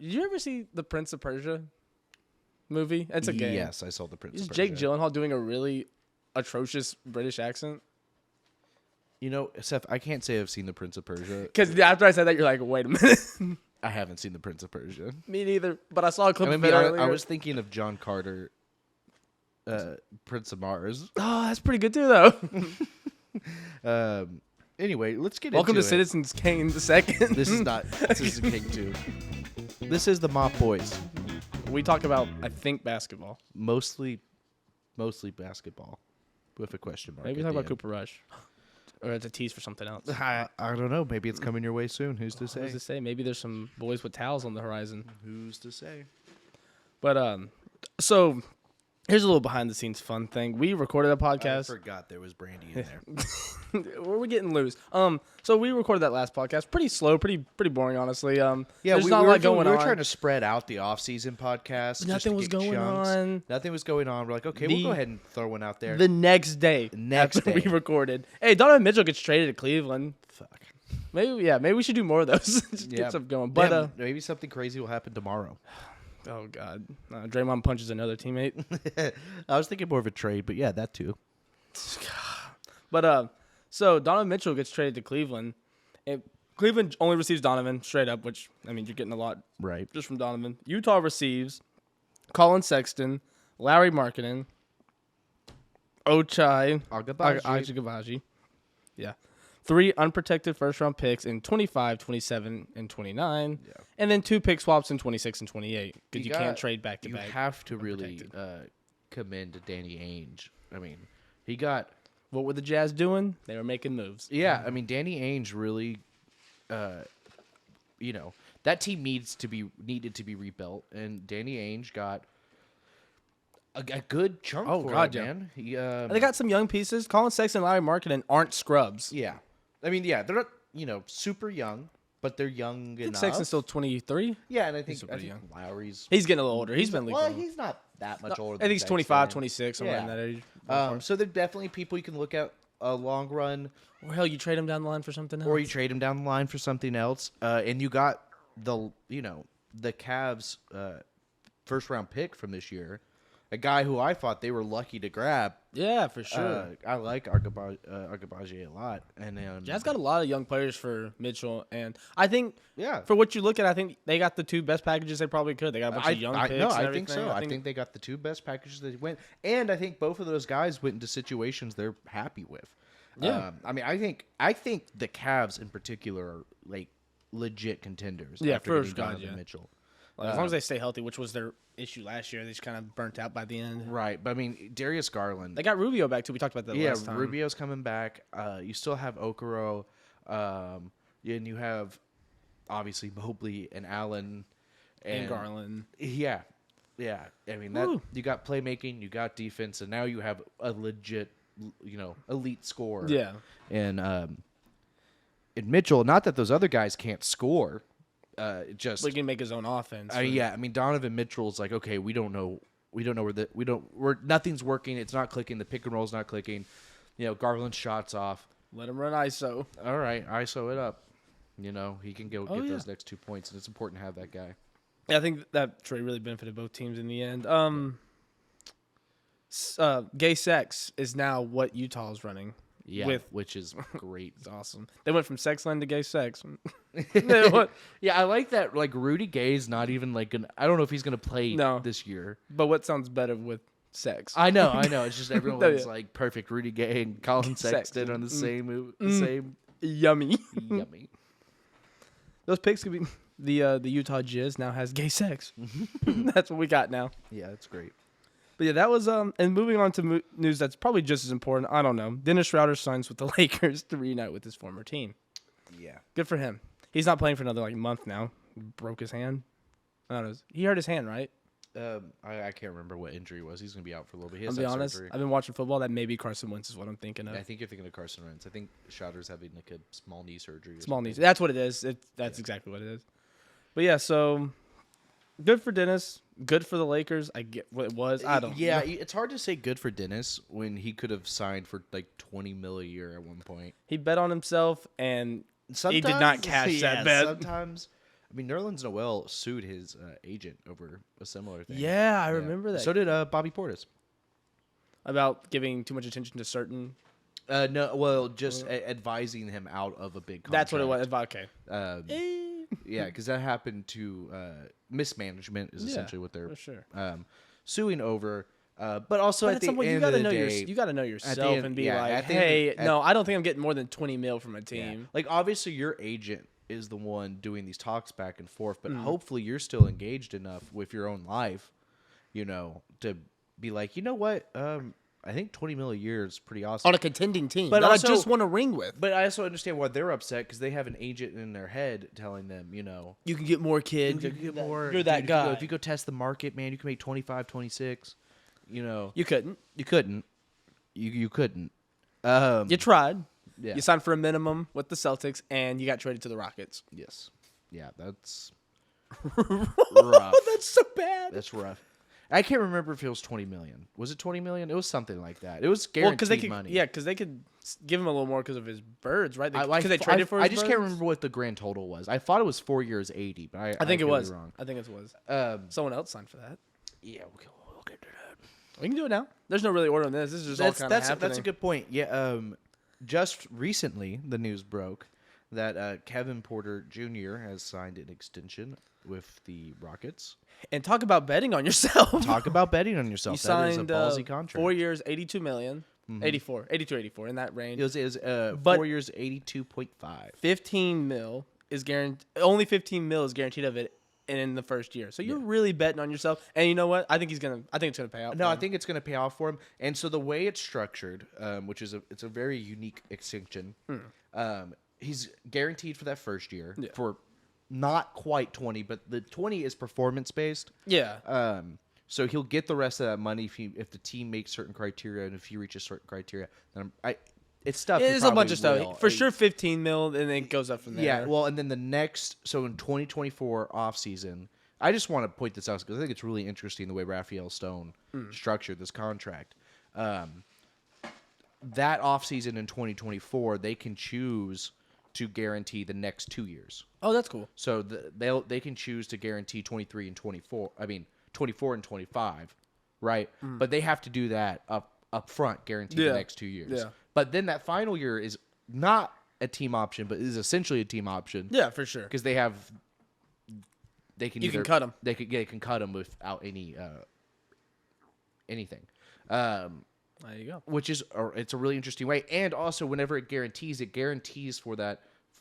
Did you ever see the Prince of Persia movie? It's a game. Yes, I saw the Prince Is of Persia. Jake Gyllenhaal doing a really atrocious British accent? You know, Seth, I can't say I've seen the Prince of Persia. Because after I said that, you're like, wait a minute. I haven't seen the Prince of Persia. Me neither. But I saw a clip I of mean, it earlier. I was thinking of John Carter, Prince of Mars. Oh, that's pretty good too, though. Anyway, let's get Welcome into to it. Citizens Kane the second. This is not Citizen King 2. This is the Mop Boys. We talk about, I think, basketball. Mostly basketball, with a question mark. Maybe we at talk the about end. Cooper Rush. Or it's a tease for something else. I don't know. Maybe it's coming your way soon. Who's to say? Who's to say? Maybe there's some boys with towels on the horizon. Who's to say? But so here's a little behind the scenes fun thing. We recorded a podcast. I forgot there was brandy in there. We're getting loose. So we recorded that last podcast. Pretty slow, pretty boring, honestly. Yeah, there's we not a were lot going we were on. trying to spread out the off-season podcast. just Nothing to was get going chunks. on. Nothing was going on. We're like, okay, we'll go ahead and throw one out there. The next day, after we recorded. Hey, Donovan Mitchell gets traded to Cleveland. Fuck. Maybe we should do more of those. Just get stuff going. But Yeah, maybe something crazy will happen tomorrow. oh god, Draymond punches another teammate. I was thinking more of a trade, but yeah, that too. But so Donovan Mitchell gets traded to Cleveland. And Cleveland only receives Donovan straight up, which I mean you're getting a lot Right. just from Donovan. Utah receives Colin Sexton, Larry Markkinen, Ochai Agbaji. Yeah. 3 unprotected first-round picks in 25, 27, and 29. Yeah. And then 2 pick swaps in 26 and 28 because you can't got- trade back-to-back. You have to really commend Danny Ainge. I mean, he got... What were the Jazz doing? They were making moves. Yeah, I mean, Danny Ainge really, that team needed to be rebuilt, and Danny Ainge got a good chunk for it, man. He, They got some young pieces. Colin Sexton and Larry Markkinen aren't scrubs. yeah. I mean, yeah, they're not, super young, but they're young I think enough. Sexton's still 23. Yeah, and I think pretty young. Lowry's... He's getting a little older. He's been league. Well, he's not that much older I than think he's Sexton. 25, 26, somewhere in Yeah. that age. So they're definitely people you can look at a long run, Or hell, you trade him down the line for something else. or you trade him down the line for something else. And you got the Cavs first round pick from this year, a guy who I thought they were lucky to grab. Yeah, for sure. I like Agbaji a lot, and Jazz got a lot of young players for Mitchell, and I think yeah. for what you look at, I think they got the 2 best packages they probably could. They got a bunch of young picks. No, and I everything. think so. I think they got the 2 best packages they went, and I think both of those guys went into situations they're happy with. Yeah. I mean, I think the Cavs in particular are like legit contenders. Yeah, after first getting God, Donovan yeah. Mitchell. as long as they stay healthy, which was their issue last year. They just kind of burnt out by the end. Right, but I mean, Darius Garland. They got Rubio back too. We talked about that last time. Rubio's coming back. You still have Okoro, and you have obviously Mobley and Allen and Garland. Yeah. I mean you got playmaking, you got defense, and now you have a legit, elite scorer. Yeah, and Mitchell. Not that those other guys can't score. Just he can make his own offense. yeah. I mean, Donovan Mitchell's like, okay, we don't know where nothing's working. It's not clicking. The pick and roll's not clicking. Garland's shots off. Let him run ISO. All right, ISO it up. He can go get those next 2 points, and it's important to have that guy. Yeah, I think that trade really benefited both teams in the end. Gay sex is now what Utah is running. Yeah, which is great. It's awesome. They went from sex land to gay sex. Yeah, I like that. Like Rudy Gay's not even like I don't know if he's gonna play this year. But what sounds better with sex? I know. It's just everyone's like perfect. Rudy Gay and Colin Sexton on the same Yummy. Yummy. Those picks could be the Utah Jizz now has gay sex. That's what we got now. Yeah, that's great. But yeah, that was and moving on to news that's probably just as important. I don't know. Dennis Schroeder signs with the Lakers to reunite with his former team. Yeah, good for him. He's not playing for another month now. Broke his hand. I don't know. He hurt his hand, right? I can't remember what injury it was. He's gonna be out for a little bit. I'll be honest. Surgery. I've been watching football. That maybe Carson Wentz is what I'm thinking of. I think you're thinking of Carson Wentz. I think Schroeder's having like a small knee surgery. Small knee. That's what it is. That's exactly what it is. But yeah, so good for Dennis. Good for the Lakers. I get what it was. I don't. Yeah, it's hard to say good for Dennis when he could have signed for like $20 million a year at one point. He bet on himself, and he did not cash that bet. Sometimes I mean, Nerlens Noel sued his agent over a similar thing. Yeah, I remember that. So did Bobby Portis. About giving too much attention to certain. No, well, just advising him out of a big contract. That's what it was. Okay. Yeah, because that happened to mismanagement is essentially what they're for sure. Suing over. But also But at the some point, end of the day, you got to know yourself end- and be yeah, like, at the hey, end- no, I don't think I'm getting more than 20 mil from a team. like obviously your agent is the one doing these talks back and forth, but Mm-hmm. hopefully you're still engaged enough with your own life, to be like, you know what, I think 20 mil a year is pretty awesome. On a contending team But that also- I just want to ring with. But I also understand why they're upset because they have an agent in their head telling them, You can get more kids. you can get more. You're that dude, guy. If you go test the market, man, you can make 25, 26. You couldn't. You couldn't. You couldn't. You tried. Yeah. You signed for a minimum with the Celtics, and you got traded to the Rockets. Yes. Yeah, that's rough. That's so bad. That's rough. I can't remember if it was 20 million. Was it 20 million? It was something like that. It was Well, guaranteed because they could, money. yeah, because they could give him a little more because of his birds, right? I Because they traded for his I just can't birds? remember what the grand total was. I thought it was 4 years, 80, but I think it could be was. wrong. I think it was. Someone else signed for that. Yeah, we'll get to that. We can do it now. There's no really order on this. This is just all kind of happening. That's a good point. Yeah. Just recently, the news broke that Kevin Porter Jr. has signed an extension with the Rockets. And talk about betting on yourself. Talk about betting on He yourself. signed that is a ballsy contract. 4 years, 82 million. 84, 84 in that range. It was But- 4 years, 82.5. 15 mil is guaranteed. Only 15 mil is guaranteed of it in the first year. So you're really betting on yourself. And you know what? I think it's gonna pay out. No, for I him. think it's going to pay off for him. And so the way it's structured, which is it's a very unique extension. He's guaranteed for that first year for not quite 20, but the 20 is performance based. Yeah. So he'll get the rest of that money if the team makes certain criteria and if he reaches certain criteria. Then it's stuff. There's a bunch of stuff. For sure 15 mil, and then it goes up from there. Yeah, well, and then the next, so in 2024 offseason, I just want to point this out because I think it's really interesting the way Raphael Stone structured this contract. That offseason in 2024, they can choose to guarantee the next 2 years. Oh, that's cool. So they can choose to guarantee 23 and 24. I mean, 24 and 25, right? But they have to do that up front, guarantee the next 2 years. Yeah. But then that final year is not a team option, but is essentially a team option. Yeah, for sure. Because they can You can cut 'em. They can cut them without any anything. There you go. Which is it's a really interesting way. And also, whenever it guarantees for that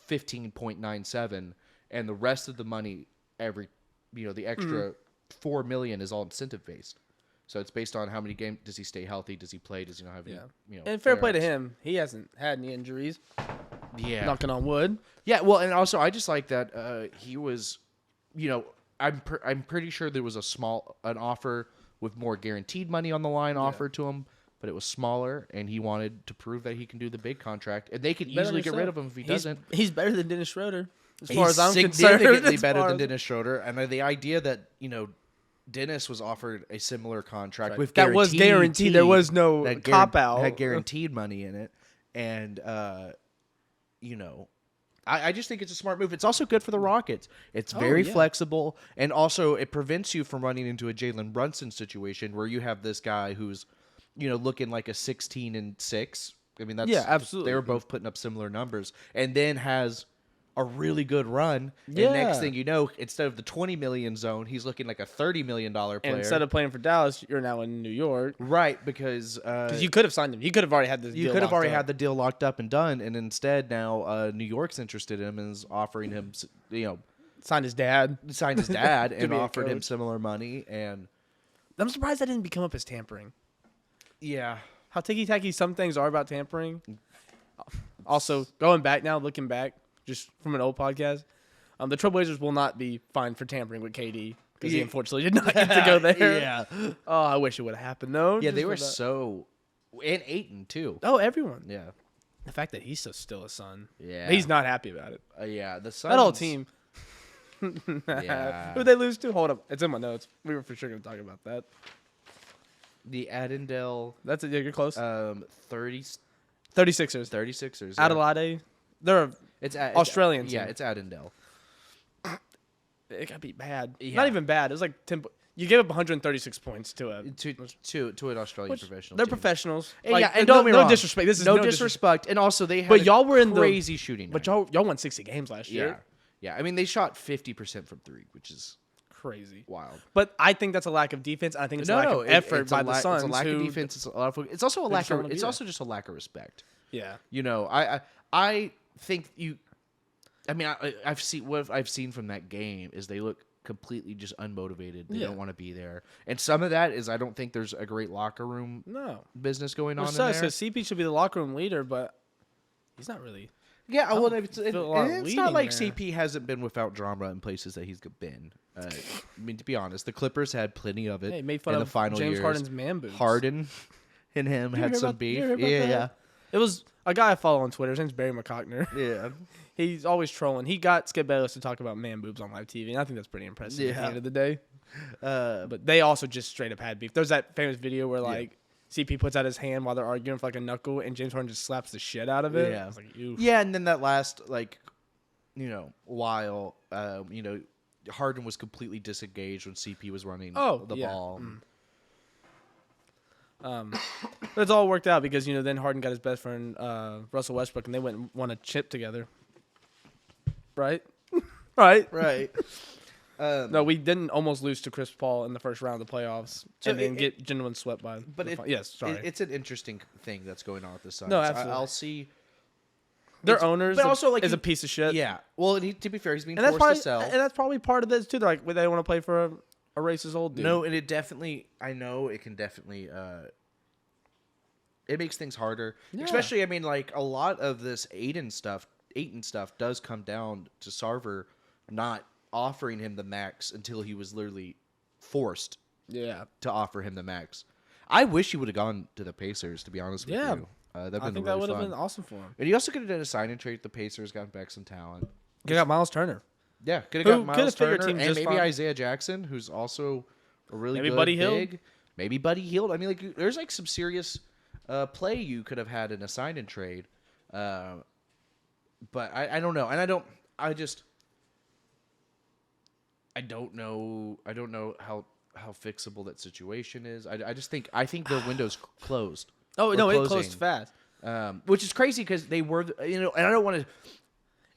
15.97, and the rest of the money the extra 4 million is all incentive based. So it's based on how many games does he stay healthy, does he play, does he not have any, And fair play to flare-ups. him. He hasn't had any injuries. Yeah. Knocking on wood. Yeah, well, and also I just like that he was, I'm pretty sure there was an offer with more guaranteed money on the line offered to him, but it was smaller, and he wanted to prove that he can do the big contract, and they could easily get rid of him if he doesn't. He's better than Dennis Schroeder, as He's far as I'm significantly concerned. better than Dennis Schroeder, and the idea that Dennis was offered a similar contract with That was guaranteed. There was no that cop-out. had guaranteed money in it, and I just think it's a smart move. It's also good for the Rockets. It's very flexible, and also it prevents you from running into a Jalen Brunson situation where you have this guy who's, looking like a 16-6. I mean, that's absolutely. They were both putting up similar numbers, and then has a really good run. And next thing you know, instead of the 20 million zone, he's looking like a $30 million player. And instead of playing for Dallas, you're now in New York. Right, because You could have signed him. You could have already had this. you could have already had the deal locked up and done, and instead now New York's interested in him and is offering him, signed his dad. signed his dad and be a offered him coach. similar money, and I'm surprised that didn't become up as tampering. yeah, How ticky-tacky some things are about tampering. Also, looking back, just from an old podcast, the Trailblazers will not be fined for tampering with KD because he unfortunately did not get to go there. yeah, Oh, I wish it would have happened though. yeah. just They for were that. so and Aiton too. Oh, everyone. Yeah, The fact that he's still a son. yeah. He's not happy about it. Yeah. The Suns, That whole team. Yeah. Who'd they lose to? Hold up. It's in my notes. We were for sure going to talk about that. the Adendale, That's it. Yeah, you're close. 36ers. 36ers. Yeah. Adelaide. They're It's Australian Yeah, team. it's Adendale. It got beat bad. Yeah. Not even bad. It was like 10. You gave up 136 points to an Australian professional. They're team. professionals. And don't get me wrong. No disrespect. This is no disrespect. And also they had But y'all were in crazy shooting. But night. y'all won 60 games last year. Yeah. I mean, they shot 50% from three, which is Crazy. wild. But I think that's a lack of defense. I think it's a lack of effort by the Suns. It's a lack of defense. It's a lot of. It's also a lack of. It's there. also just a lack of respect. Yeah. You know, I think you. I mean, I've seen what I've seen from that game is they look completely just unmotivated. They don't want to be there, and some of that is I don't think there's a great locker room business going on in there. Because CP should be the locker room leader, but he's not really. Yeah, well, it's not like there. CP hasn't been without drama in places that he's been. I mean, to be honest, the Clippers had plenty of it. Hey, made fun in of the final James years. Harden's man boobs. Harden and him had some beef. Yeah. It was a guy I follow on Twitter. His name's Barry McCockner. Yeah. He's always trolling. He got Skip Bayless to talk about man boobs on live TV, and I think that's pretty impressive at the end of the day. But they also just straight up had beef. There's that famous video where like CP puts out his hand while they're arguing for like a knuckle, and James Harden just slaps the shit out of it. Yeah. I was like, ew. Yeah, and then that last while Harden was completely disengaged when CP was running the ball. It's all worked out because then Harden got his best friend Russell Westbrook, and they went and won a chip together. Right. No, we didn't almost lose to Chris Paul in the first round of the playoffs, and then get genuine swept by. It's an interesting thing that's going on with the Suns. No, absolutely. I'll see. Their owners, but also like is a piece of shit. Yeah. Well, to be fair, he's being and forced to sell, and that's probably part of this too. They're like, they want to play for a racist old dude. No, and it definitely. I know it can definitely. It makes things harder, especially. I mean, like a lot of this Ayton stuff does come down to Sarver not offering him the max until he was literally forced. Yeah. To offer him the max. I wish he would have gone to the Pacers. To be honest with you. I think that would have been awesome for him. And he also could have done a sign and trade with the Pacers, gotten back some talent. Could have got Miles Turner. Yeah, could have got Miles Turner team and maybe fine. Isaiah Jackson, who's also a really good Buddy big. Hield. Maybe Buddy Hield. I mean, like there's like some serious play you could have had in a sign and trade. But I don't know, and I don't know how fixable that situation is. I think the window's closed. Oh no, closing. it closed fast. Which is crazy because they were, and I don't want to.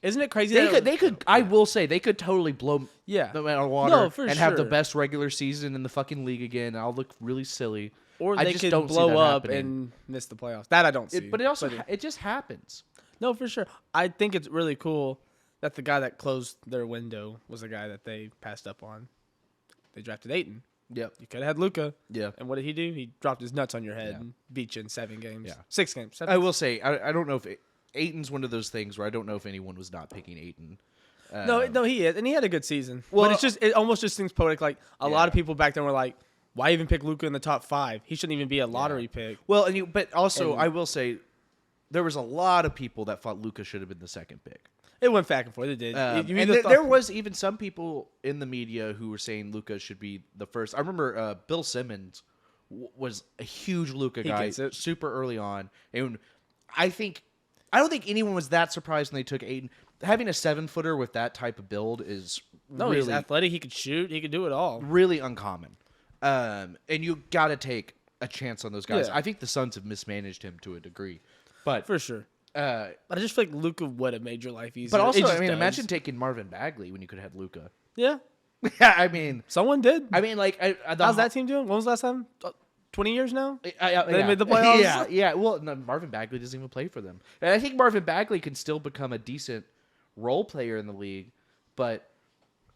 Isn't it crazy? They could. I will say they could totally blow them out of water and have the best regular season in the fucking league again. And I'll look really silly. Or I they just could don't see blow that up happening. and miss the playoffs. That I don't see. But it also it just happens. No, for sure. I think it's really cool that the guy that closed their window was the guy that they passed up on. They drafted Ayton. Yep. You could have had Luka. Yeah. And what did he do? He dropped his nuts on your head and beat you in 7 games. Yeah. 6 games. 7 I will say I don't know if Ayton's one of those things where I don't know if anyone was not picking Ayton. No, he is, and he had a good season. Well, but it almost just seems poetic. Like a lot of people back then were like, "Why even pick Luka in the top 5? He shouldn't even be a lottery pick." Well, but also I will say there was a lot of people that thought Luka should have been the second pick. It went back and forth. It did. There was even some people in the media who were saying Luka should be the first. I remember Bill Simmons was a huge Luka guy, super early on, and I don't think anyone was that surprised when they took Ayton. Having a 7-footer with that type of build is really, he's athletic. He could shoot. He could do it all. Really uncommon. And you got to take a chance on those guys. Yeah. I think the Suns have mismanaged him to a degree, but for sure. But I just feel like Luka would have made your life easier. But also, I mean, imagine taking Marvin Bagley when you could have had Luka. Yeah. Yeah, I mean, someone did. I mean, like, how's that team doing? When was the last time? 20 years now? They made the playoffs? Yeah. Well, no, Marvin Bagley doesn't even play for them. And I think Marvin Bagley can still become a decent role player in the league. But,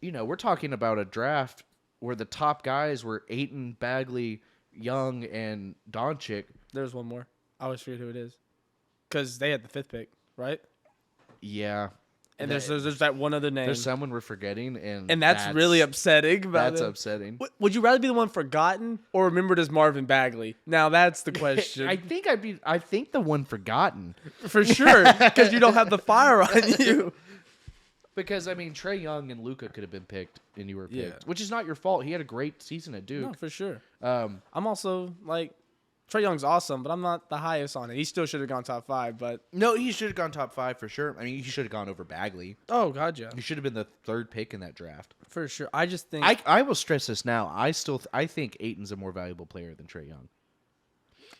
we're talking about a draft where the top guys were Ayton, Bagley, Young, and Doncic. There's one more. I always forget who it is. Because they had the 5th pick, right? Yeah. And there's that one other name. There's someone we're forgetting, and that's really upsetting. That's upsetting. Would you rather be the one forgotten or remembered as Marvin Bagley? Now that's the question. I think the one forgotten for sure, because you don't have the fire on you. Because I mean, Trae Young and Luka could have been picked, and you were picked, which is not your fault. He had a great season at Duke. No, for sure. I'm also like, Trae Young's awesome, but I'm not the highest on it. He still should have gone top 5, but No, he should have gone top 5 for sure. I mean, he should have gone over Bagley. oh god, yeah, He should have been the 3rd pick in that draft. for sure. I just think I will stress this now. I think Ayton's a more valuable player than Trae Young.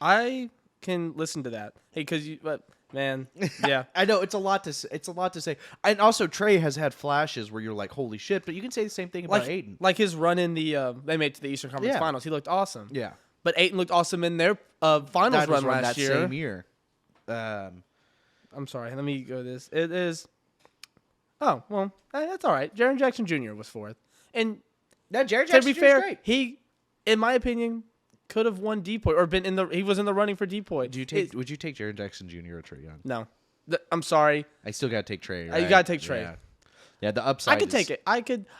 I can listen to that. Hey, but man, yeah, I know it's a lot to say. And also Trae has had flashes where you're like, holy shit. But you can say the same thing about Ayton. like his run in the they made it to the Eastern Conference Yeah. Finals. He looked awesome. Yeah, But Ayton looked awesome in their finals that was run last that year. same year. I'm sorry. Let me go this. It is. Oh well, that's all right. Jaren Jackson Jr. was 4th, and No, Jared to be fair, he, in my opinion, could have won Depoy or been in the. He was in the running for Depoy. Would you take Jared Jackson Jr. or Trae Young? No, I'm sorry. I still gotta take Trae. You Right? gotta take Trae. Yeah, the upside. I could take it.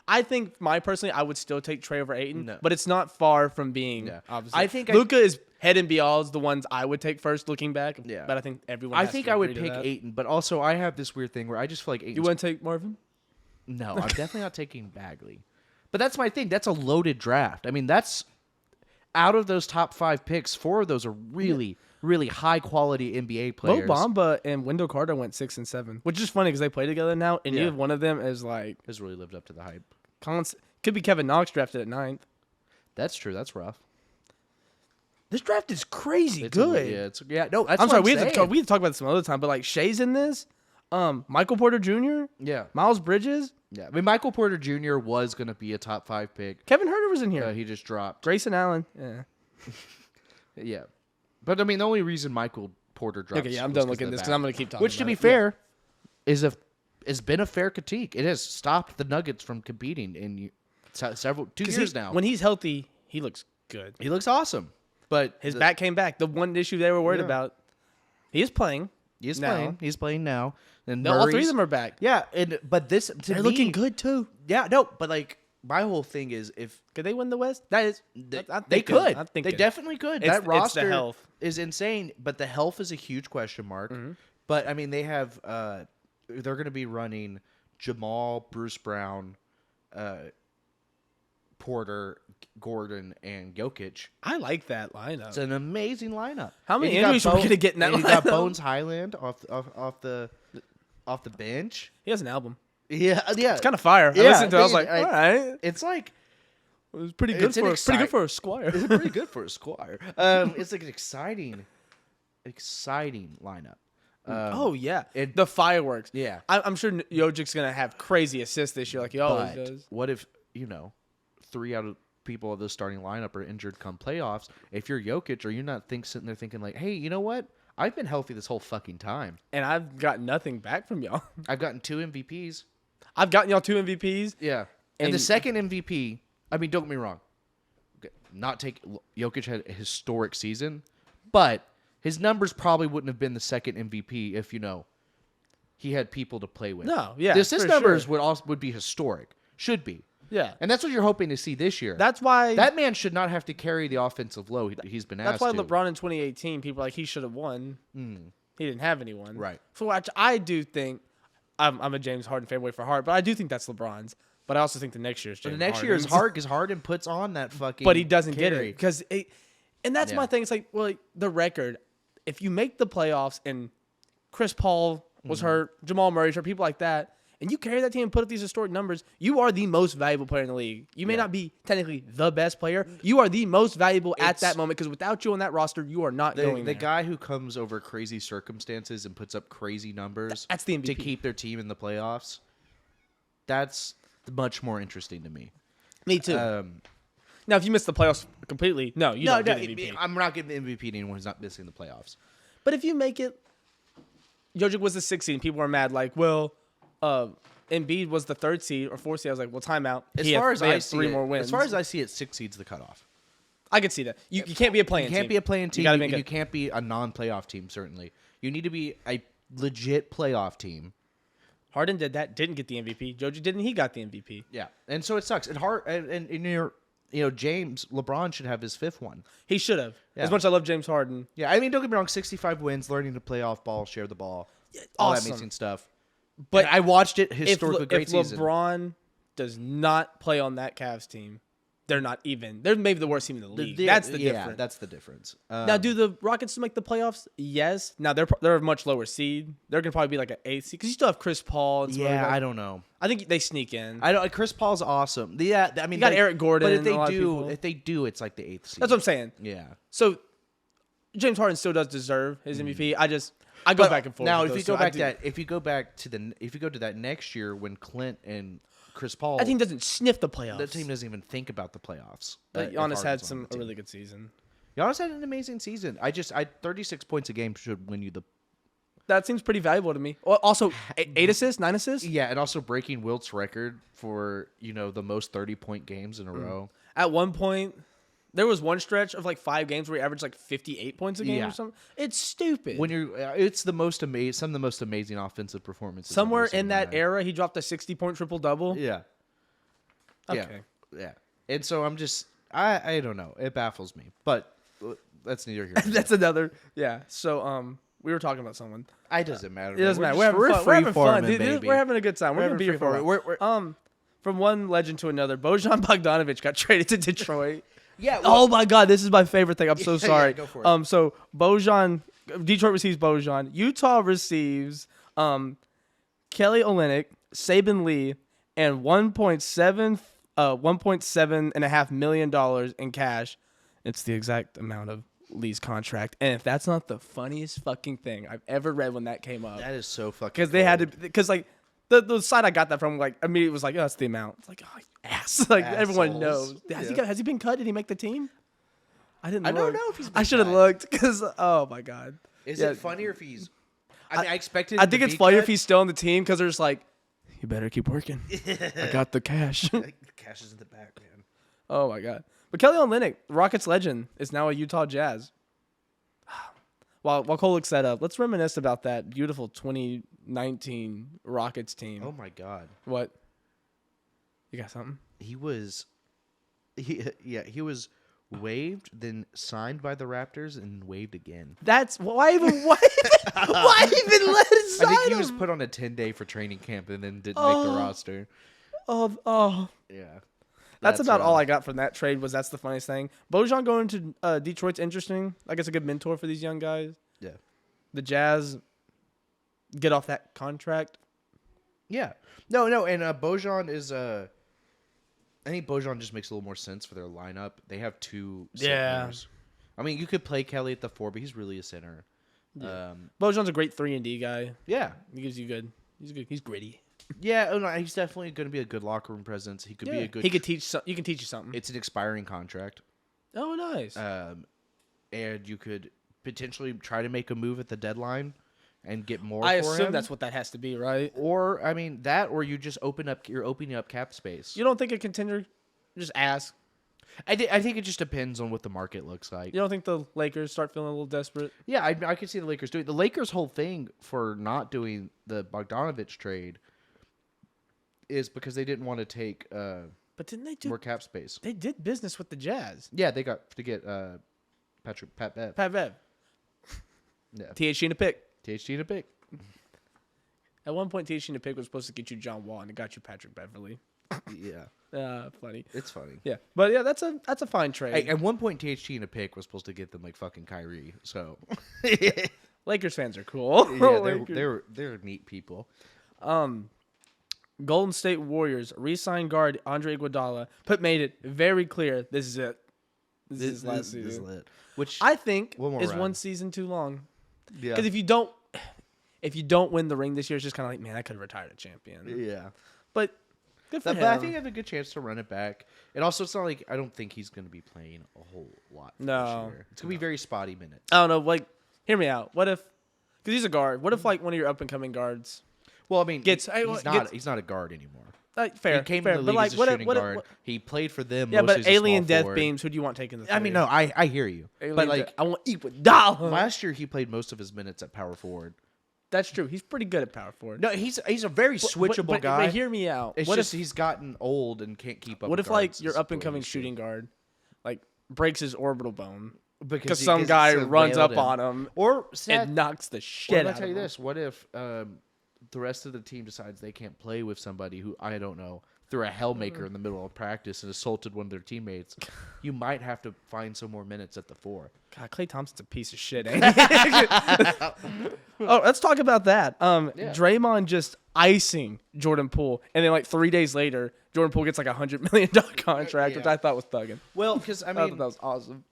I think personally, I would still take Trae over Ayton, No. but it's not far from being. Yeah. Obviously, I think Luka is head and beyond the ones I would take first, looking back. Yeah. But I think everyone. I has think to I would agree to pick that. Ayton, but also I have this weird thing where I just feel like Ayton. You want to take Marvin? No, I'm definitely not taking Bagley. But that's my thing. That's a loaded draft. I mean, that's out of those top 5 picks, 4 of those are really, really high quality NBA Mo players. Bamba and Wendell Carter went 6 and 7, which is funny because they play together now, and Yeah. you have one of them as like has really lived up to the hype. could be Kevin Knox drafted at 9th. That's true. That's rough. This draft is crazy It's good. No, that's I'm what sorry, I'm we have to saying. talk about this some other time, but like Shea's in this, Michael Porter Jr., Yeah, Miles Bridges, yeah. I mean, Michael Porter Jr. was gonna be a top 5 pick. Kevin Huerter was in here, He just dropped. Grayson Allen. Yeah. Yeah, but I mean, the only reason Michael Porter dropped. Okay, yeah, I'm was done 'cause looking of at this the because I'm back. going to keep talking. Which, to about be it. fair, has been a fair critique. It has stopped the Nuggets from competing in several 2 years now. When he's healthy, he looks good. He looks awesome, but His back came back. The one issue they were worried about, he is playing. He's now. playing. He's playing now. And No, all 3 of Murray's- them are back. Yeah, but this They're looking good too. Yeah, no, but like my whole thing is if Could they win the West? That is, they could, I think they definitely could. It's That the roster health. is insane, but the health is a huge question mark. Mm-hmm. But I mean, they have they're going to be running Jamal, Bruce Brown, Porter, Gordon, and Jokic. I like that lineup. It's an amazing lineup. How many And you got injuries are we going to get in that and you got lineup? Bones Highland off the bench. He has an album. Yeah, It's kind of fire. Yeah, I listened to it. I was dude, like, all right. It's like It was pretty good It's an for a Squire. it's pretty good for a Squire. It's like an exciting lineup. Oh yeah, it- the fireworks. Yeah. I'm sure Jogic's gonna have crazy assists this year, like he always But does. what if 3 out of people of the starting lineup are injured come playoffs? If you're Jokic, are you not sitting there thinking like, hey, you know what? I've been healthy this whole fucking time. And I've got nothing back from y'all. I've gotten 2 MVPs. I've gotten y'all 2 MVPs. Yeah. And the And- second MVP, I mean, don't get me wrong. Jokic had a historic season, but his numbers probably wouldn't have been the second MVP if, he had people to play with. No, yeah, The assist for numbers sure. would be historic. Should be. Yeah, And that's what you're hoping to see this year. that's why. That man should not have to carry the offensive load he's been That's asked why to. LeBron in 2018, people are like he should have won. He didn't have anyone. Right. For which I do think, I'm a James Harden fanboy for heart, but I do think that's LeBron's. But I also think the next year's But James the next year is Harden's. hard because Harden puts on that fucking But he doesn't get carry. it because and that's my Yeah. thing. It's like, well, the record. If you make the playoffs and Chris Paul was hurt, Jamal Murray's hurt, people like that, and you carry that team and put up these historic numbers, you are the most valuable player in the league. You may not be technically the best player. You are the most valuable at It's- that moment because without you on that roster, you are not going The there. guy who comes over crazy circumstances and puts up crazy numbers That's the to MVP. keep their team in the playoffs, that's much more interesting to me. Me too. Now, if you miss the playoffs completely, no, you don't get MVP. I'm not giving the MVP to anyone who's not missing the playoffs. But if you make it, Jokic was the 6th seed, and people are mad. Like, well, Embiid was the 3rd seed or 4th seed. I was like, well, timeout. As far as I see 3 it, more wins. as far as I see it, 6 seeds the cutoff. I could see that. You can't be a playing You team. can't be a playing team. gotta You, make you it. can't be a non-playoff team. Certainly, you need to be a legit playoff team. Harden did that. Didn't get the MVP. Jokic didn't. He got the MVP. Yeah, and so it sucks. And James LeBron should have his 5th one. He should have. Yeah. As much as I love James Harden. Yeah, I mean, don't get me wrong. 65 wins, learning to play off ball, share the ball, all that awesome. amazing stuff. But And I watched it if historically great if season. LeBron does not play on that Cavs team, they're not even. They're maybe the worst team in the league. That's the difference. That's the difference. Now, do the Rockets make the playoffs? Yes. Now they're a much lower seed. They're gonna probably be like an 8th seed because you still have Chris Paul. And I don't know. I think they sneak in. I don't. Chris Paul's awesome. Yeah, I mean, you got Eric Gordon. But if they people. do, it's like the 8th seed. That's what I'm saying. Yeah. So James Harden still does deserve his MVP. I go back and forth. Now, with if you go to that next year when Clint and Chris Paul, that team doesn't sniff the playoffs. That team doesn't even think about the playoffs. But Giannis had a really good season. Giannis had an amazing season. 36 points a game should win you the. That seems pretty valuable to me. Also, 8 assists, 9 assists. Yeah, and also breaking Wilt's record for the most 30-point games in a row. At one point, there was one stretch of like 5 games where he averaged like 58 points a game or something. It's stupid. When it's the most amazing, some of the most amazing offensive performances. Somewhere in that era, he dropped a 60-point triple double. Yeah. Okay. Yeah. And so I'm just, I don't know. It baffles me, but that's neither here. That's another. Yeah. So we were talking about someone. It doesn't matter. It doesn't matter. We're having fun. Dude, we're having a good time. We're gonna be here for a while. From one legend to another, Bojan Bogdanovic got traded to Detroit. Yeah. Well, oh my God, this is my favorite thing. I'm so sorry. Yeah, go for it. So Detroit receives Bojan. Utah receives Kelly Olynyk, Saban Lee, and $1.7.5 million in cash. It's the exact amount of Lee's contract, and if that's not the funniest fucking thing I've ever read when that came up, that is so fucking. Because they had to, because like the site I got that from, like immediately was like, oh, that's the amount. It's like, oh, ass. Like everyone knows. Has he been cut? Did he make the team? I didn't. I don't know if he's. I should have looked because oh my God. Is it funnier if he's? I mean, I expected. I think it's funnier if he's still on the team because they're just like, you better keep working. I got the cash. The cash is in the back, man. Oh my God. But Kelly Olynyk, Rockets legend, is now a Utah Jazz. While Cole looks that up, let's reminisce about that beautiful 2019 Rockets team. Oh my God. What? You got something? He was waived, then signed by the Raptors, and waived again. That's why even what? Why even let it sign I think he was him? put on a 10-day for training camp and then didn't make the roster. Oh. Yeah. That's about all I got from that trade. That's the funniest thing. Bojan going to Detroit's interesting. I guess a good mentor for these young guys. Yeah. The Jazz get off that contract. Yeah. No, and Bojan is I think Bojan just makes a little more sense for their lineup. They have 2 centers. I mean, you could play Kelly at the 4, but he's really a center. Yeah. Bojan's a great 3-and-D guy. Yeah. He gives you good. He's good. He's gritty. Yeah, no, he's definitely going to be a good locker room presence. He could be a good. He could teach. You can teach you something. It's an expiring contract. Oh, nice. And you could potentially try to make a move at the deadline and get more. I for assume him. that's what that has to be, right? Or I mean that, or you just you're opening up cap space. You don't think a contender? Just ask. I think it just depends on what the market looks like. You don't think the Lakers start feeling a little desperate? Yeah, I could see the Lakers doing. The Lakers' whole thing for not doing the Bogdanovich trade is because they didn't want to take but didn't they do more cap space? They did business with the Jazz. Yeah, they got to get Pat Bev. Yeah. THC and a pick. THC and a pick. At one point, THC and a pick was supposed to get you John Wall, and it got you Patrick Beverly. Yeah. Funny. It's funny. Yeah. But yeah, that's a fine trade. Hey, at one point, THC and a pick was supposed to get them like fucking Kyrie. So Lakers fans are cool. Yeah, they're neat people. Golden State Warriors re-signed guard Andre Iguodala, but made it very clear this is it. This is last season. This is lit. Which I think is round. one season too long. Yeah. Because if you don't win the ring this year, it's just kind of like, man, I could have retired a champion. Yeah. But good for him. But I think I have a good chance to run it back. And also, it's not like I don't think he's going to be playing a whole lot. No. This year. It's going to be very spotty minutes. I don't know. Like, hear me out. What if, because he's a guard, what if like one of your up and coming guards Well, I mean, he's not a guard anymore. Fair. He came fair. to the league but like, as a shooting guard. He played for them. Yeah, mostly but as a alien small death forward. beams. Who do you want taking the three? I mean, no, I hear you. But like, I want Iguodala. Last year he played most of his minutes at power forward. That's true. He's pretty good at power forward. No, he's a very switchable guy. But hear me out. It's what just if he's gotten old and can't keep up. What with if like guards your as up and what he coming used to. shooting guard like breaks his orbital bone because some guy runs up him. on him or Seth, and knocks the shit out I'll of him? tell you this: what if the rest of the team decides they can't play with somebody who I don't know threw a Hellmaker in the middle of practice and assaulted one of their teammates, you might have to find some more minutes at the 4. God, Klay Thompson's a piece of shit, ain't he? Oh, let's talk about that. Draymond just icing Jordan Poole, and then like 3 days later, Jordan Poole gets like $100 million contract, which I thought was thugging. Well, because I thought mean, that was awesome.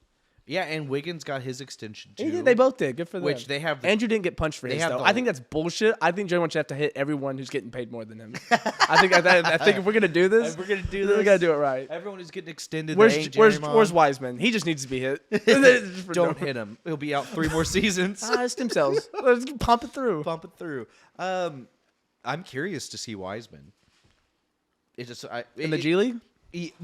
yeah, and Wiggins got his extension too. They both did. Good for them. Which they have. Andrew didn't get punched for his, though. I think that's bullshit. I think Draymond should have to hit everyone who's getting paid more than him. I think if we're gonna do this, we gotta do it right. Everyone who's getting extended. Where's Wiseman? He just needs to be hit. Don't hit him. He'll be out 3 more seasons. Stem cells. Let's pump it through. I'm curious to see Wiseman. It's just in the G League.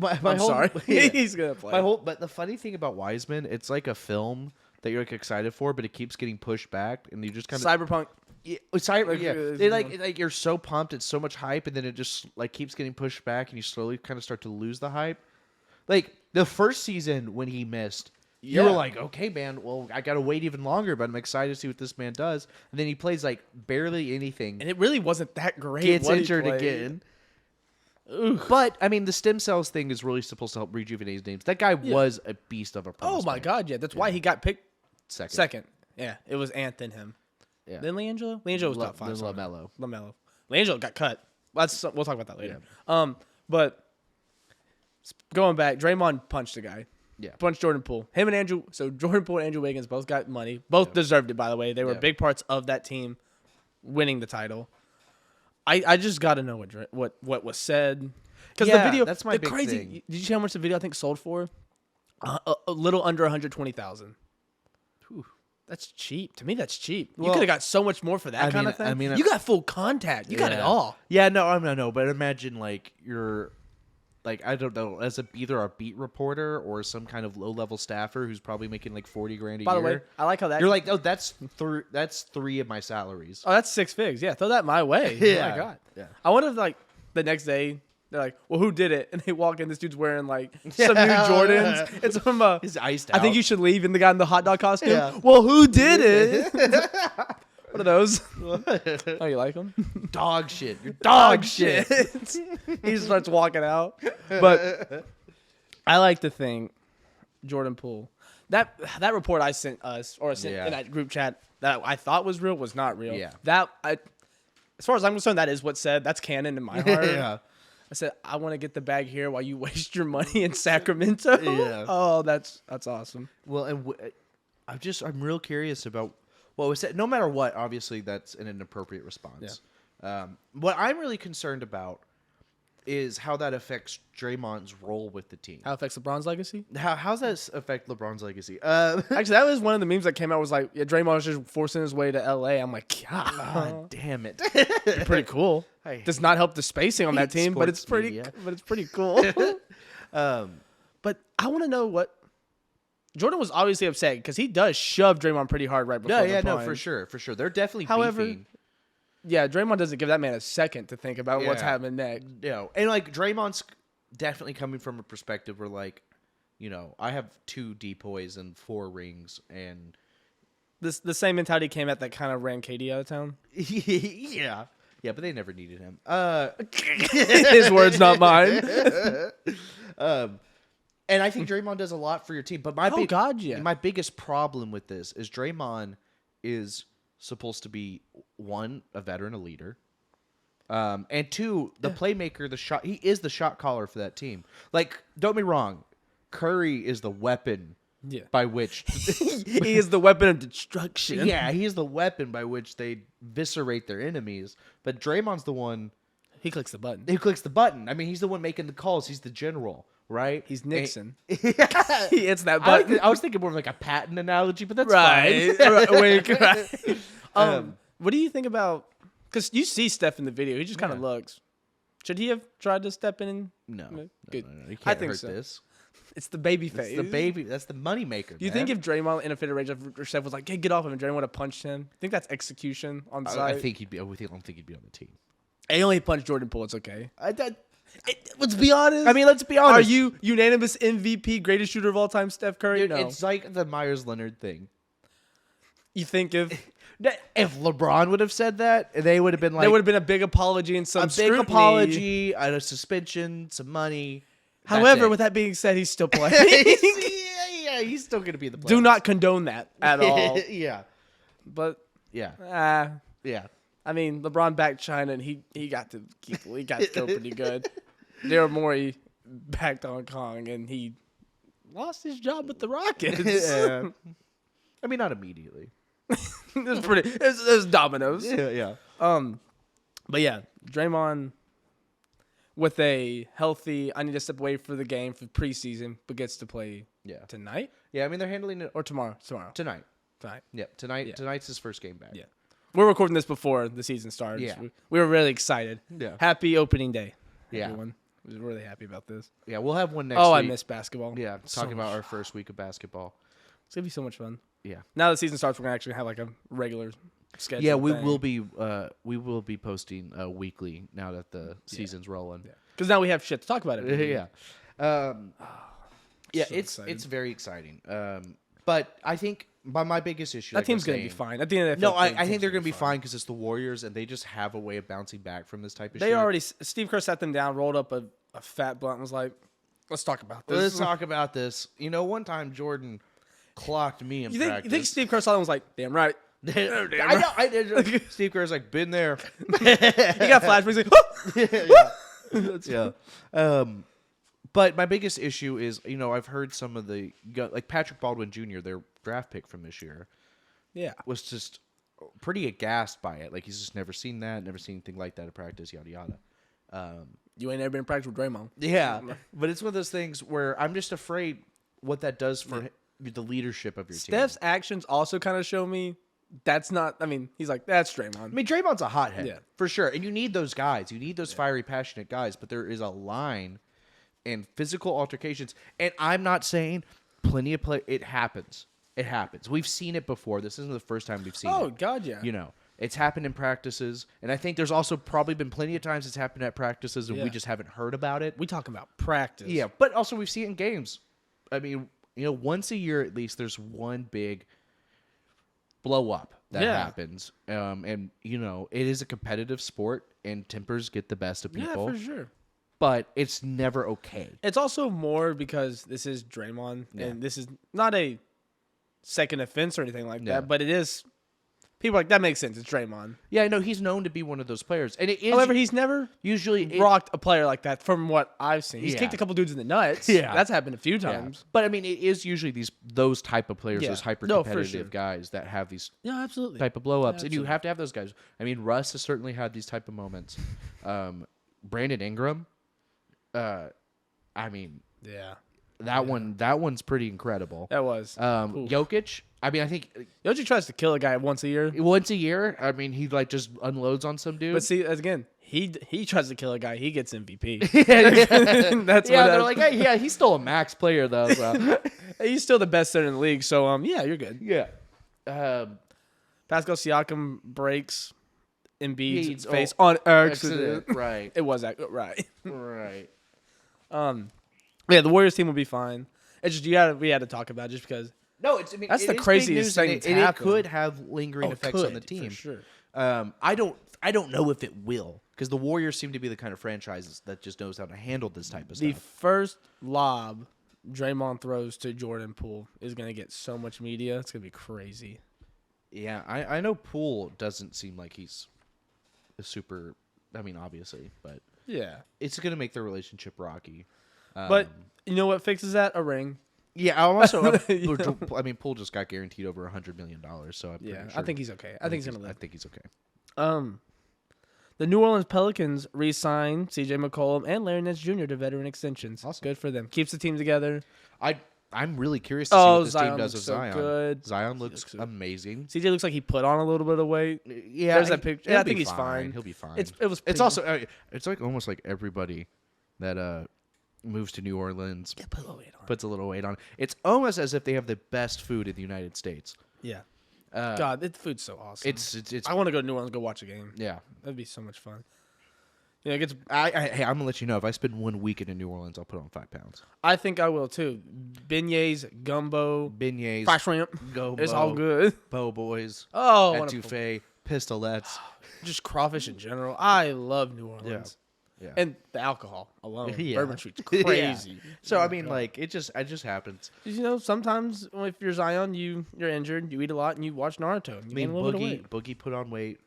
I'm sorry. Yeah. He's gonna play. But the funny thing about Wiseman, it's like a film that you're like excited for, but it keeps getting pushed back, and you just kind of Cyberpunk. Yeah, They like you're so pumped, it's so much hype, and then it just like keeps getting pushed back, and you slowly kind of start to lose the hype. Like the first season when he missed, you were like, okay, man, well, I gotta wait even longer, but I'm excited to see what this man does. And then he plays like barely anything, and it really wasn't that great. Gets injured again. Ooh. But I mean, the stem cells thing is really supposed to help rejuvenate his names. That guy was a beast of a prospect. Oh my god, yeah, that's why he got picked second. Yeah, it was Ant and him. Yeah. Then LiAngelo. LiAngelo was top 5. Then LaMelo. LiAngelo got cut. We'll talk about that later. Yeah. But going back, Draymond punched a guy. Yeah. Punched Jordan Poole. Him and Andrew. So Jordan Poole and Andrew Wiggins both got money. Both deserved it, by the way. They were big parts of that team winning the title. I just got to know what was said, because the video. That's my big crazy thing. Did you see how much the video I think sold for? A little under 120,000. That's cheap. To me, that's cheap. You could have got so much more for that kind of thing. I mean, you got full contact. You got it all. Yeah, no, I don't know. But imagine like you're, like, I don't know, as either a beat reporter or some kind of low-level staffer who's probably making like $40,000 a year. By the way, I like how that you're like, oh, that's 3 of my salaries. Oh, that's 6 figs. Yeah, throw that my way. Yeah. Oh my god. Yeah. I wonder if like the next day they're like, well, who did it? And they walk in, this dude's wearing like some new Jordans. It's from He's iced out. I think you should leave. And the guy in the hot dog costume. Yeah. Well, who did it? What are those? Oh, you like them? Dog shit. You're dog shit. He just starts walking out. But I like to think Jordan Poole. That report I sent us or sent in that group chat that I thought was real was not real. Yeah. As far as I'm concerned, that is what's said. That's canon in my heart. Yeah. I said, I want to get the bag here while you waste your money in Sacramento. Yeah. Oh, that's awesome. Well, and I'm real curious about what was said. No matter what, obviously that's an inappropriate response. Yeah. What I'm really concerned about is how that affects Draymond's role with the team. How it affects LeBron's legacy? How's that affect LeBron's legacy? Actually, that was one of the memes that came out. Was like, yeah, Draymond was just forcing his way to LA. I'm like, God damn it. Pretty cool. Does not help the spacing on that team, but it's pretty cool. But I want to know what Jordan was obviously upset because he does shove Draymond pretty hard right before. No, for sure. They're definitely beefing. Yeah, Draymond doesn't give that man a second to think about what's happening next. Yeah, and like Draymond's definitely coming from a perspective where, like, you know, I have 2 depoys and 4 rings, and the same mentality came at that kind of ran KD out of town. Yeah, but they never needed him. His words, not mine. And I think Draymond does a lot for your team. But my biggest problem with this is Draymond is supposed to be, 1, a veteran, a leader, and 2, the playmaker, he is the shot caller for that team. Like, don't be wrong, Curry is the weapon by which he is the weapon of destruction. Yeah, he is the weapon by which they viscerate their enemies. But Draymond's the one. He clicks the button. I mean, he's the one making the calls. He's the general, right? He's Nixon. He hits that button. I was thinking more of like a Patton analogy, but that's right. Fine. Right. What do you think about? Because you see Steph in the video, he just kind of looks. Should he have tried to step in? No. Good. No. He can't hurt this. It's the baby face. It's the baby. That's the money maker. Do you think if Draymond in a fit of rage or Steph was like, "Hey, get off him," and Draymond would have punched him? I think that's execution on the side. I don't think he'd be on the team. He only punched Jordan Poole. It's okay. Let's be honest. I mean, let's be honest. Are you unanimous MVP, greatest shooter of all time, Steph Curry? Dude, no. It's like the Myers-Leonard thing. You think if If LeBron would have said that, they would have been like, there would have been a big apology and some a big scrutiny. apology, a suspension, some money. However, with that being said, he's still playing. He's still going to be the player. Do not condone that at all. Yeah. But Yeah. I mean, LeBron backed China, and he got to go pretty good. Daryl Morey backed Hong Kong, and he lost his job with the Rockets. Yeah. I mean, not immediately. It was pretty. It was dominoes. Yeah. But yeah, Draymond with a healthy. I need to step away for the game for preseason, but gets to play tonight. Yeah, I mean they're handling it Or tomorrow. tonight. Tonight. Yep, tonight. Yeah. Tonight's his first game back. Yeah. We're recording this before the season starts. Yeah. We were really excited. Yeah. Happy opening day. Yeah. Everyone was really happy about this. Yeah, we'll have one next Oh, week. I miss basketball. Yeah, So talking about much. our first week of basketball. It's gonna be so much fun. Yeah. Now the season starts, we're gonna actually have like a regular schedule. Yeah, we will be posting weekly now that the season's rolling. Because now we have shit to talk about it. Yeah. Yeah, So it's excited. very exciting. But I think my biggest issue. That team's gonna be fine. At the end of the day, I think they're gonna be fine because it's the Warriors and they just have a way of bouncing back from this type of shit. They already. Steve Kerr sat them down, rolled up a fat blunt, and was like, "Let's talk about this." Let's talk about this. You know, one time Jordan clocked me in practice. You think Steve Kerr saw them and was like, "Damn right." I know. I did. Steve Kerr's like, been there. He got flashbacks. Like, Yeah. But my biggest issue is, I've heard some of like Patrick Baldwin Jr., their draft pick from this year, yeah. was just pretty aghast by it. Like, he's just never seen that, never seen anything like that at practice, yada, yada. You ain't never been in practice with Draymond. Yeah. But it's one of those things where I'm just afraid what that does for the leadership of your Steph's team. actions also kind of show me that's not. I mean, he's like, that's Draymond. I mean, Draymond's a hothead, Yeah. for sure. And you need those guys. You need those fiery, passionate guys. But there is a line in physical altercations. And I'm not saying plenty of play. It happens. It happens. We've seen it before. This isn't the first time we've seen it. Oh, God, yeah. It's happened in practices. And I think there's also probably been plenty of times it's happened at practices and we just haven't heard about it. We talking about practice. Yeah, but also we've seen it in games. I mean, once a year at least, there's one big blow up that happens. And, it is a competitive sport and tempers get the best of people. Yeah, for sure. But it's never okay. It's also more because this is Draymond, and this is not a second offense or anything like that, but it is. People are like, that makes sense. It's Draymond. Yeah, I know he's known to be one of those players. And it is. However, he's never usually rocked a player like that from what I've seen. He's Yeah. kicked a couple dudes in the nuts. Yeah. That's happened a few times. But I mean, it is usually those type of players, Yeah. those hyper No, for competitive sure. guys that have these Yeah, absolutely. type of blow ups, and you absolutely. have to have those guys. I mean, Russ has certainly had these type of moments. Brandon Ingram, I mean, Yeah. that one's pretty incredible. That was. Jokic, I mean, I think Yoji tries to kill a guy once a year. once a year, I mean, he like just unloads on some dude. But see, again, he tries to kill a guy, he gets MVP. That's yeah, what they're like, hey, yeah, he's still a max player though. So. he's still the best center in the league. So yeah, you're good. Yeah. Pascal Siakam breaks Embiid's Embiid's- face on accident. Right. It was right. Right. Yeah, the Warriors team will be fine. It's just we had to talk about it just because. No, That's it the is big craziest news, thing and that's it happened. could have lingering Oh, effects on could, the team. for sure. I don't know if it will, because the Warriors seem to be the kind of franchises that just knows how to handle this type of The stuff. first lob Draymond throws to Jordan Poole is going to get so much media. It's going to be crazy. Yeah, I know Poole doesn't seem like he's a super. I mean, obviously, but Yeah. it's going to make their relationship rocky. But you know what fixes that? A ring. Yeah, I'm also. You know? I mean, Poole just got guaranteed over $100 million, so I'm pretty Yeah, sure. I think he's okay. I think he's going to I live. think he's okay. The New Orleans Pelicans re-signed C.J. McCollum and Larry Nance Jr. to veteran extensions. Awesome. Good for them. Keeps the team together. I'm really curious to see what this Zion team does looks with so Zion. good. Zion looks so- amazing. C.J. looks like he put on a little bit of weight. Yeah, There's that picture. he'll Yeah, I be think he's fine. He'll be fine. It was. It's pretty- also it's like almost like everybody that moves to New Orleans Yeah, put a little weight on. puts a little weight on. It's almost as if they have the best food in the United States. Yeah. God, the food's so awesome. It's I want to go to New Orleans and go watch a game. yeah. That'd be so much fun. Yeah, it gets. Hey, I'm gonna let you know. If I spend 1 week in New Orleans, I'll put on 5 pounds. I think I will too. Beignets, gumbo, Beignets, fried shrimp. gumbo, It's all good. po' boys, Oh, etouffee, pistolets. just crawfish in general. I love New Orleans. Yeah. And the alcohol alone. Yeah. Bourbon Street's crazy. Yeah. So I mean, like it just happens. You know, sometimes if you're Zion, you're injured, you eat a lot, and you watch Naruto. And you gain a little bit of weight. Boogie put on weight.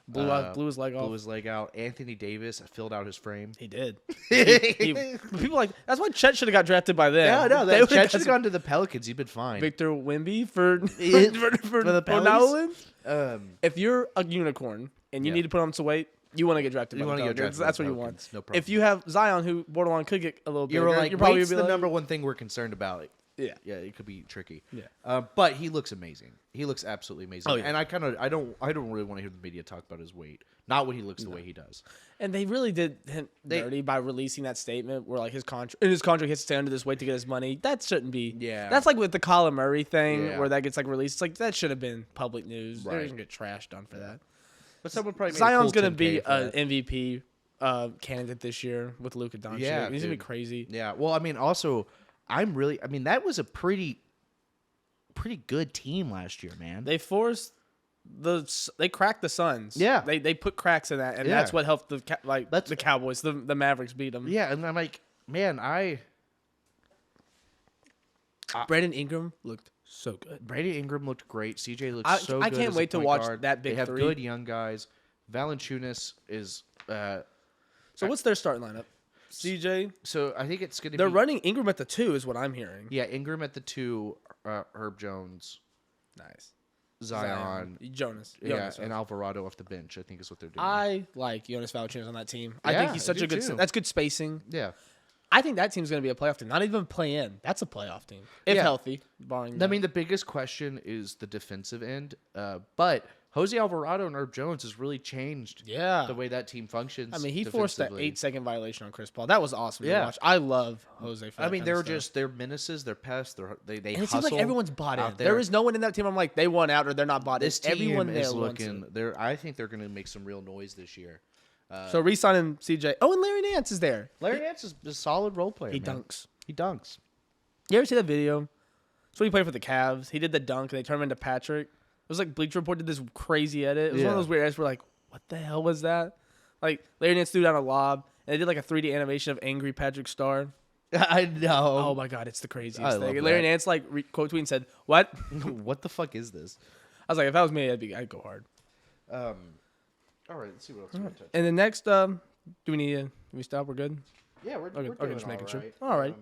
Blew his leg off. Blew his leg out. Anthony Davis filled out his frame. He did. People like that's why Chet should have got drafted by them. Yeah, no, They that would've Chet got should have some gone to the Pelicans. He'd been fine. Victor Wemby for the New Orleans. If you're a unicorn and you Yeah. need to put on some weight, you want to get drafted. You want to get drafted. That's by what the you want. Pelicans, no problem. If you have Zion, who borderline could get a little bigger, you're like, you're probably weight's be the like, number one thing we're concerned about. Yeah. Yeah, it could be tricky. Yeah. But he looks amazing. He looks absolutely amazing. Oh, yeah. And I don't really want to hear the media talk about his weight. Not when he looks the way he does. And they really did him dirty by releasing that statement where like his contract he has to stay under this weight to get his money. That shouldn't be. Yeah. That's like with the Colin Murray thing Yeah. where that gets like released. It's like that should have been public news. Right. They're gonna get trashed on for that. But someone probably made Zion's a cool gonna 10K be for an that. MVP candidate this year with Luka Doncic. Yeah, He's gonna be dude. crazy. Yeah. Well, I mean, also, that was a pretty good team last year, man. They cracked the Suns. Yeah. They put cracks in that, and Yeah. that's what helped the Cowboys. The Mavericks beat them. Yeah, and I'm like, man, Brandon Ingram looked so good. Brady Ingram looked great. CJ looked so good. I can't as a wait to point watch guard. that big They have three. good young guys. Valanciunas is. So what's their starting lineup? CJ. So I think it's gonna. They're be, running Ingram at the 2 is what I'm hearing. Yeah, Ingram at the 2, Herb Jones, Nice. Zion. Jonas. Yeah, and Alvarado off the bench. I think is what they're doing. I like Jonas Valanciunas on that team. I Yeah, think he's such I a do good. too. That's good spacing. Yeah. I think that team's going to be a playoff team. Not even play in. That's a playoff team if Yeah. healthy. Barring. I mean, the biggest question is the defensive end, but Jose Alvarado and Herb Jones has really changed yeah. the way that team functions. I mean, he forced that defensively. 8-second violation on Chris Paul. That was awesome Yeah. to watch. I love Jose. For I that mean, kind they're of stuff. they're menaces, they're pests, they And it hustle. seems like everyone's bought in. out There is no one in that team. I'm like, they want out or they're not bought in. This team Everyone there is wants looking. it. I think they're going to make some real noise this year. So re-signing CJ. Oh, and Larry Nance is there. Larry Nance is a solid role player. He man. dunks. He dunks. You ever see that video? So he played for the Cavs. He did the dunk, and they turned him into Patrick. It was like Bleacher Report did this crazy edit. It was one of Yeah. those weird edits where like, what the hell was that? Like Larry Nance threw down a lob, and they did like a 3D animation of angry Patrick Star. I know. Oh my god, it's the craziest I thing. love And Larry that. Nance like quote tweet and said, "What?" What the fuck is this? I was like, if that was me, I'd go hard. All right, let's see what else we touch. And then next, do we stop? We're good. Yeah, we're Okay, doing just making sure. right. All right.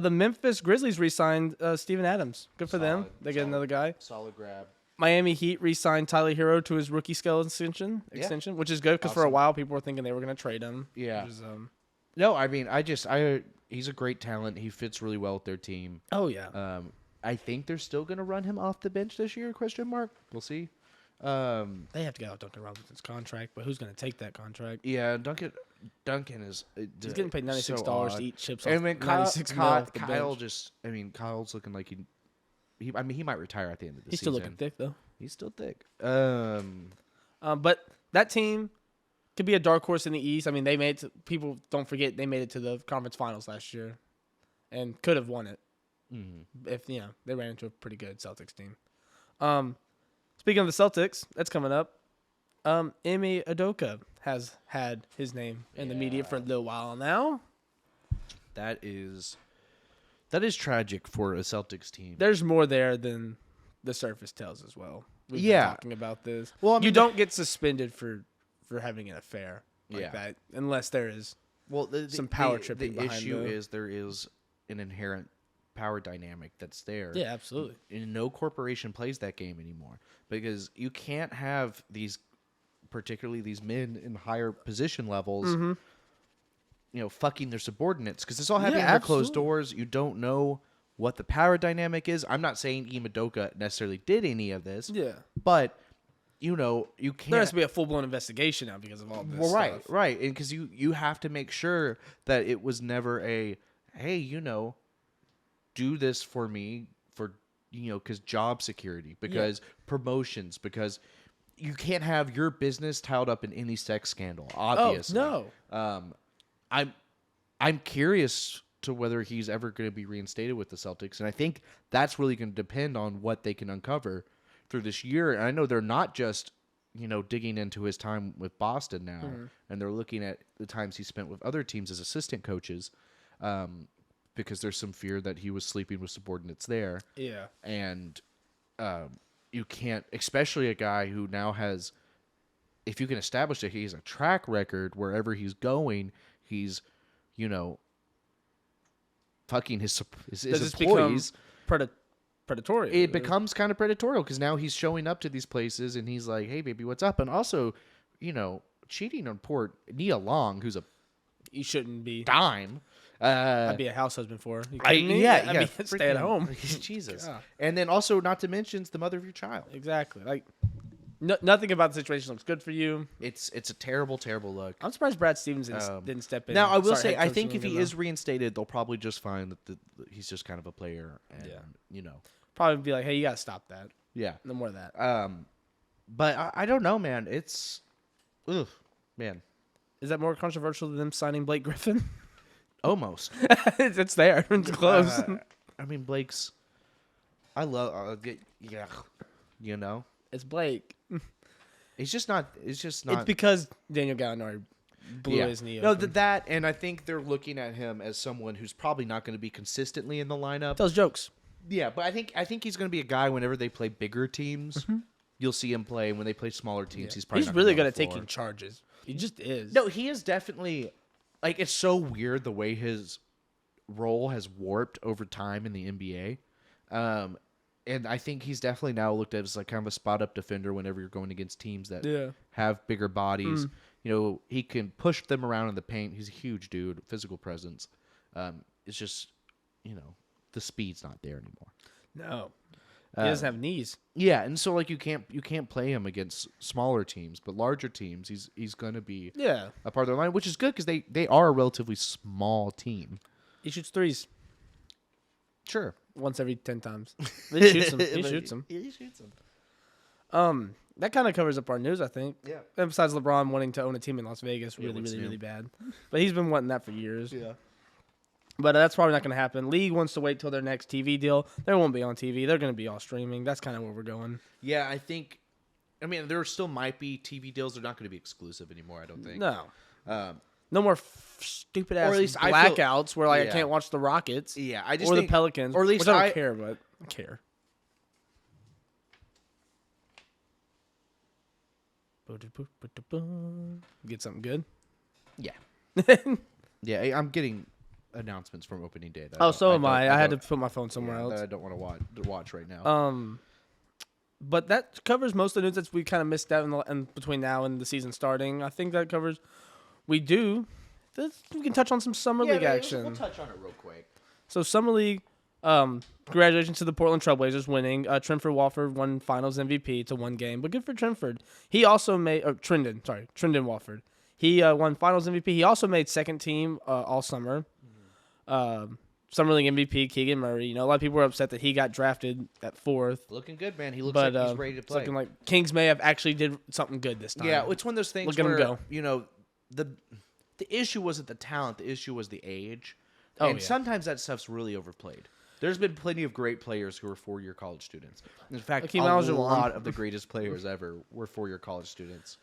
The Memphis Grizzlies re-signed Steven Adams. Good for them. Solid, They get solid. another guy. Solid grab. Miami Heat re-signed Tyler Hero to his rookie scale extension, which is good because for a Awesome. while people were thinking they were going to trade him. Yeah. Which is, No, I mean, he's a great talent. He fits really well with their team. oh yeah. I think they're still going to run him off the bench this year? Question mark. We'll see. They have to get out Duncan Robinson's contract, but who's going to take that contract? Yeah, Duncan is. He's getting paid $96 so to eat chips. And off then Kyle, 96 mil off the Kyle bench. Kyle's looking like he might retire at the end of the He's season. still looking thick though. He's still thick. But that team could be a dark horse in the East. I mean, they made it people don't forget they made it to the conference finals last year, and could have won it if they ran into a pretty good Celtics team. Speaking of the Celtics, that's coming up. Ime Udoka has had his name in the media for a little while now. That is tragic for a Celtics team. There's more there than the surface tells as well. We've been talking about this. Well, I mean, you don't get suspended for having an affair like that unless there is some power tripping behind The issue the- is there is an inherent power dynamic that's there. Yeah, absolutely. And no corporation plays that game anymore because you can't have particularly these men in higher position levels, fucking their subordinates because it's all happening behind closed absolutely. doors. You don't know what the power dynamic is. I'm not saying Ime Udoka necessarily did any of this. Yeah. But you can't. There has to be a full-blown investigation now because of all this stuff. Right, and because you have to make sure that it was never a, hey, do this for me for because job security, because promotions, because you can't have your business tied up in any sex scandal. Obviously, no. I'm curious to whether he's ever going to be reinstated with the Celtics, and I think that's really going to depend on what they can uncover through this year. And I know they're not just digging into his time with Boston now, and they're looking at the times he spent with other teams as assistant coaches, because there's some fear that he was sleeping with subordinates there. Yeah, and you can't, especially a guy who now has, if you can establish that he's a track record wherever he's going, he's, fucking his employees. Predatory. It becomes kind of predatory because now he's showing up to these places and he's like, "Hey, baby, what's up?" And also, cheating on poor Nia Long, who's you shouldn't be dime. I'd be a house husband for her. I'd be stay at home. Jesus. God. And then also, not to mention, the mother of your child. Exactly. Like, nothing about the situation looks good for you. It's a terrible, terrible look. I'm surprised Brad Stevens didn't step in. Now, I will say, I think if he is reinstated, they'll probably just find that he's just kind of a player. And, probably be like, hey, you got to stop that. Yeah. No more of that. But I don't know, man. Man. Is that more controversial than them signing Blake Griffin? Almost. It's there. It's close. I mean, Blake's. I love. It's Blake. It's just not. It's because Daniel Gallinari blew his knee. No, that, and I think they're looking at him as someone who's probably not going to be consistently in the lineup. Tells jokes. Yeah, but I think he's going to be a guy whenever they play bigger teams. Mm-hmm. You'll see him play. When they play smaller teams, he's really good at taking charges. He just is. No, he is definitely. Like, it's so weird the way his role has warped over time in the NBA. And I think he's definitely now looked at as like kind of a spot-up defender whenever you're going against teams that have bigger bodies. He can push them around in the paint. He's a huge dude, physical presence. It's just, the speed's not there anymore. No. He doesn't have knees. Yeah, and so like you can't play him against smaller teams, but larger teams, he's going to be a part of their line, which is good because they are a relatively small team. He shoots threes. Sure. Once every 10 times. He shoots them. He shoots them. That kind of covers up our news, I think. Yeah. And besides LeBron wanting to own a team in Las Vegas, really bad. But he's been wanting that for years. Yeah. But that's probably not going to happen. League wants to wait till their next TV deal. They won't be on TV. They're going to be all streaming. That's kind of where we're going. Yeah, I mean, there still might be TV deals. They're not going to be exclusive anymore, I don't think. No. No more stupid ass blackouts where I can't watch the Rockets. Yeah, I just think, the Pelicans. Or at least I don't care, but I care. Get something good. Yeah. Yeah, I'm getting announcements from opening day. So am I. I had to put my phone somewhere else. That I don't want to watch right now. But that covers most of the news that we kind of missed out in between now and the season starting. I think that covers. We can touch on some summer league action. We'll touch on it real quick. So summer league. Congratulations to the Portland Trailblazers winning. Trentford Wofford won Finals MVP to one game, but good for Trentford. He also made Trendon Wofford. He won Finals MVP. He also made second team all summer. Summer League MVP Keegan Murray. A lot of people were upset that he got drafted at 4th. Looking good, man. He looks like he's ready to play. Looking like Kings may have actually did something good this time. Yeah, it's one of those things Look where, at him go. The issue wasn't the talent. The issue was the age. Oh, and sometimes that stuff's really overplayed. There's been plenty of great players who are 4-year college students. In fact, a lot of the greatest players ever were 4-year college students.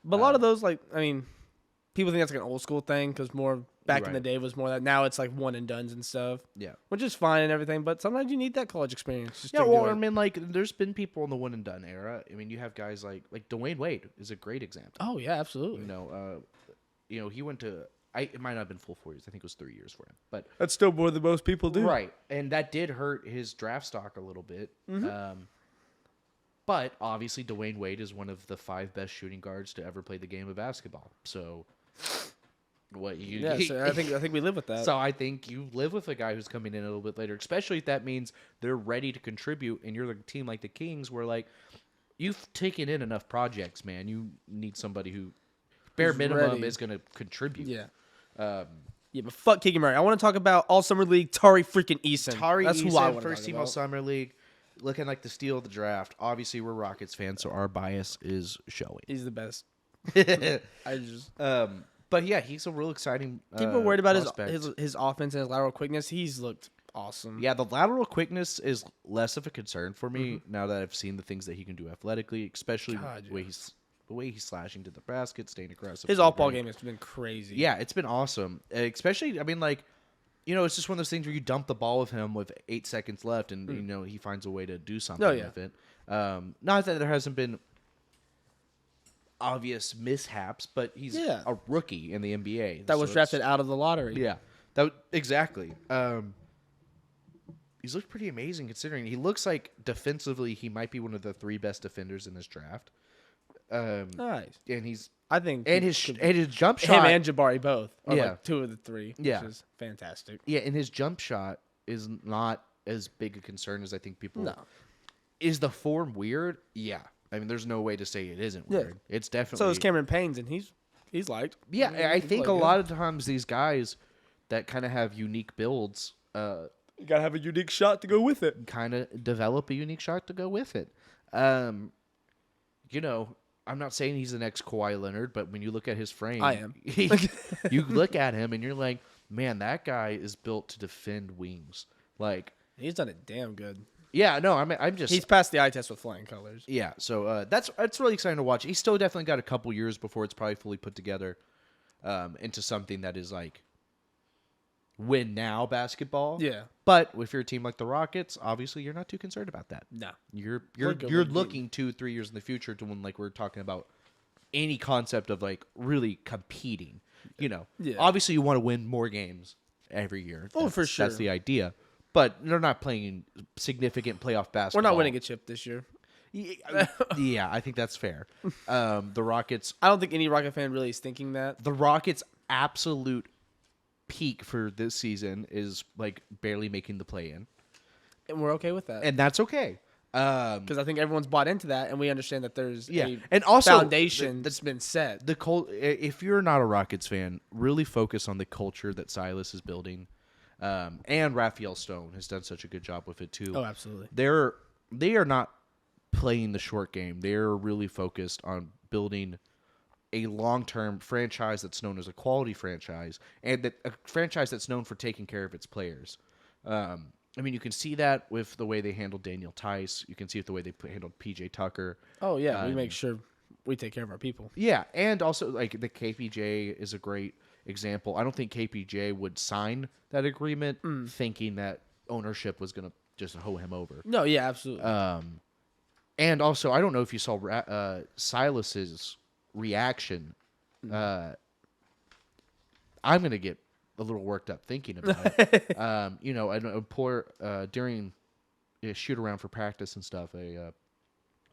But a lot of those, people think that's like an old school thing because more back in the day was more that. Now it's like one and dones and stuff. Yeah, which is fine and everything. But sometimes you need that college experience. There's been people in the one and done era. I mean, you have guys like Dwayne Wade is a great example. Oh yeah, absolutely. He went to. It might not have been full 4 years. I think it was 3 years for him. But that's still more than most people do. Right, and that did hurt his draft stock a little bit. Mm-hmm. But obviously, Dwayne Wade is one of the 5 best shooting guards to ever play the game of basketball. So, so I think we live with that. So I think you live with a guy who's coming in a little bit later, especially if that means they're ready to contribute, and you're a team like the Kings, where you've taken in enough projects, man. You need somebody who, bare minimum, is going to contribute. Yeah. But fuck Keegan Murray. I want to talk about all summer league Tari freaking Eason. That's who Eason, I want to first talk team about. all summer league. looking like the steal of the draft. Obviously, we're Rockets fans, so our bias is showing. He's the best. I just But yeah, he's a real exciting. people are worried about prospect. his offense and his lateral quickness. He's looked awesome. Yeah, the lateral quickness is less of a concern for me now that I've seen the things that he can do athletically, especially the way he's slashing to the basket, staying aggressive. His off-ball game has been crazy. Yeah, it's been awesome. Especially, I mean, like, it's just one of those things where you dump the ball with him with 8 seconds left, and he finds a way to do something with it. Not that there hasn't been obvious mishaps, but he's a rookie in the NBA that was drafted out of the lottery. Yeah, exactly. He's looked pretty amazing considering he looks like defensively he might be one of the 3 best defenders in this draft. Nice. And he's his jump shot. Him and Jabari both are like 2 of the 3, which is fantastic. Yeah, and his jump shot is not as big a concern as I think people. No. Is the form weird? Yeah. I mean, there's no way to say it isn't weird. It's definitely. So is Cameron Payne's, and he's liked. Yeah, I think a lot of times these guys that kind of have unique builds, you gotta have a unique shot to go with it. Kind of develop a unique shot to go with it. I'm not saying he's the next Kawhi Leonard, but when you look at his frame, I am. You look at him and you're like, man, that guy is built to defend wings. Like he's done it damn good. Yeah, no, I'm just he's passed the eye test with flying colors. Yeah, so that's really exciting to watch. He's still definitely got a couple years before it's probably fully put together into something that is like win now basketball. Yeah, but if you're a team like the Rockets, obviously you're not too concerned about that. No, you're looking 2-3 years in the future to when like we're talking about any concept of like really competing. Obviously you want to win more games every year. For sure, that's the idea. But they're not playing significant playoff basketball. We're not winning a chip this year. Yeah, I think that's fair. The Rockets. I don't think any Rocket fan really is thinking that. The Rockets' absolute peak for this season is like barely making the play-in, and we're okay with that. And that's okay because I think everyone's bought into that, and we understand that there's and also foundation that's been set. If you're not a Rockets fan, really focus on the culture that Silas is building. And Raphael Stone has done such a good job with it too. Oh, absolutely. They are not playing the short game. They're really focused on building a long-term franchise that's known as a quality franchise, and that a franchise that's known for taking care of its players. I mean, you can see that with the way they handled Daniel Tice. You can see it the way they handled PJ Tucker. Oh yeah, we make sure we take care of our people. Yeah, and also like the KPJ is a great example. I don't think KPJ would sign that agreement thinking that ownership was going to just hoe him over. No, yeah, absolutely. And also, I don't know if you saw Silas's reaction. I'm going to get a little worked up thinking about it. During a shoot around for practice and stuff, a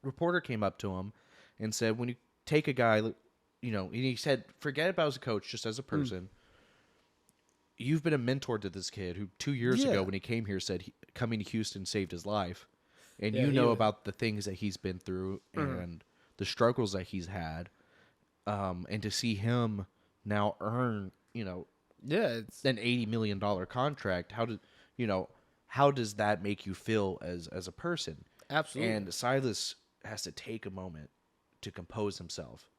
reporter came up to him and said, when you take a guy, and he said, forget about as a coach, just as a person. You've been a mentor to this kid who 2 years ago when he came here said coming to Houston saved his life. And about the things that he's been through and the struggles that he's had. And to see him now earn, it's an $80 million contract, how does that make you feel as a person? Absolutely. And Silas has to take a moment to compose himself.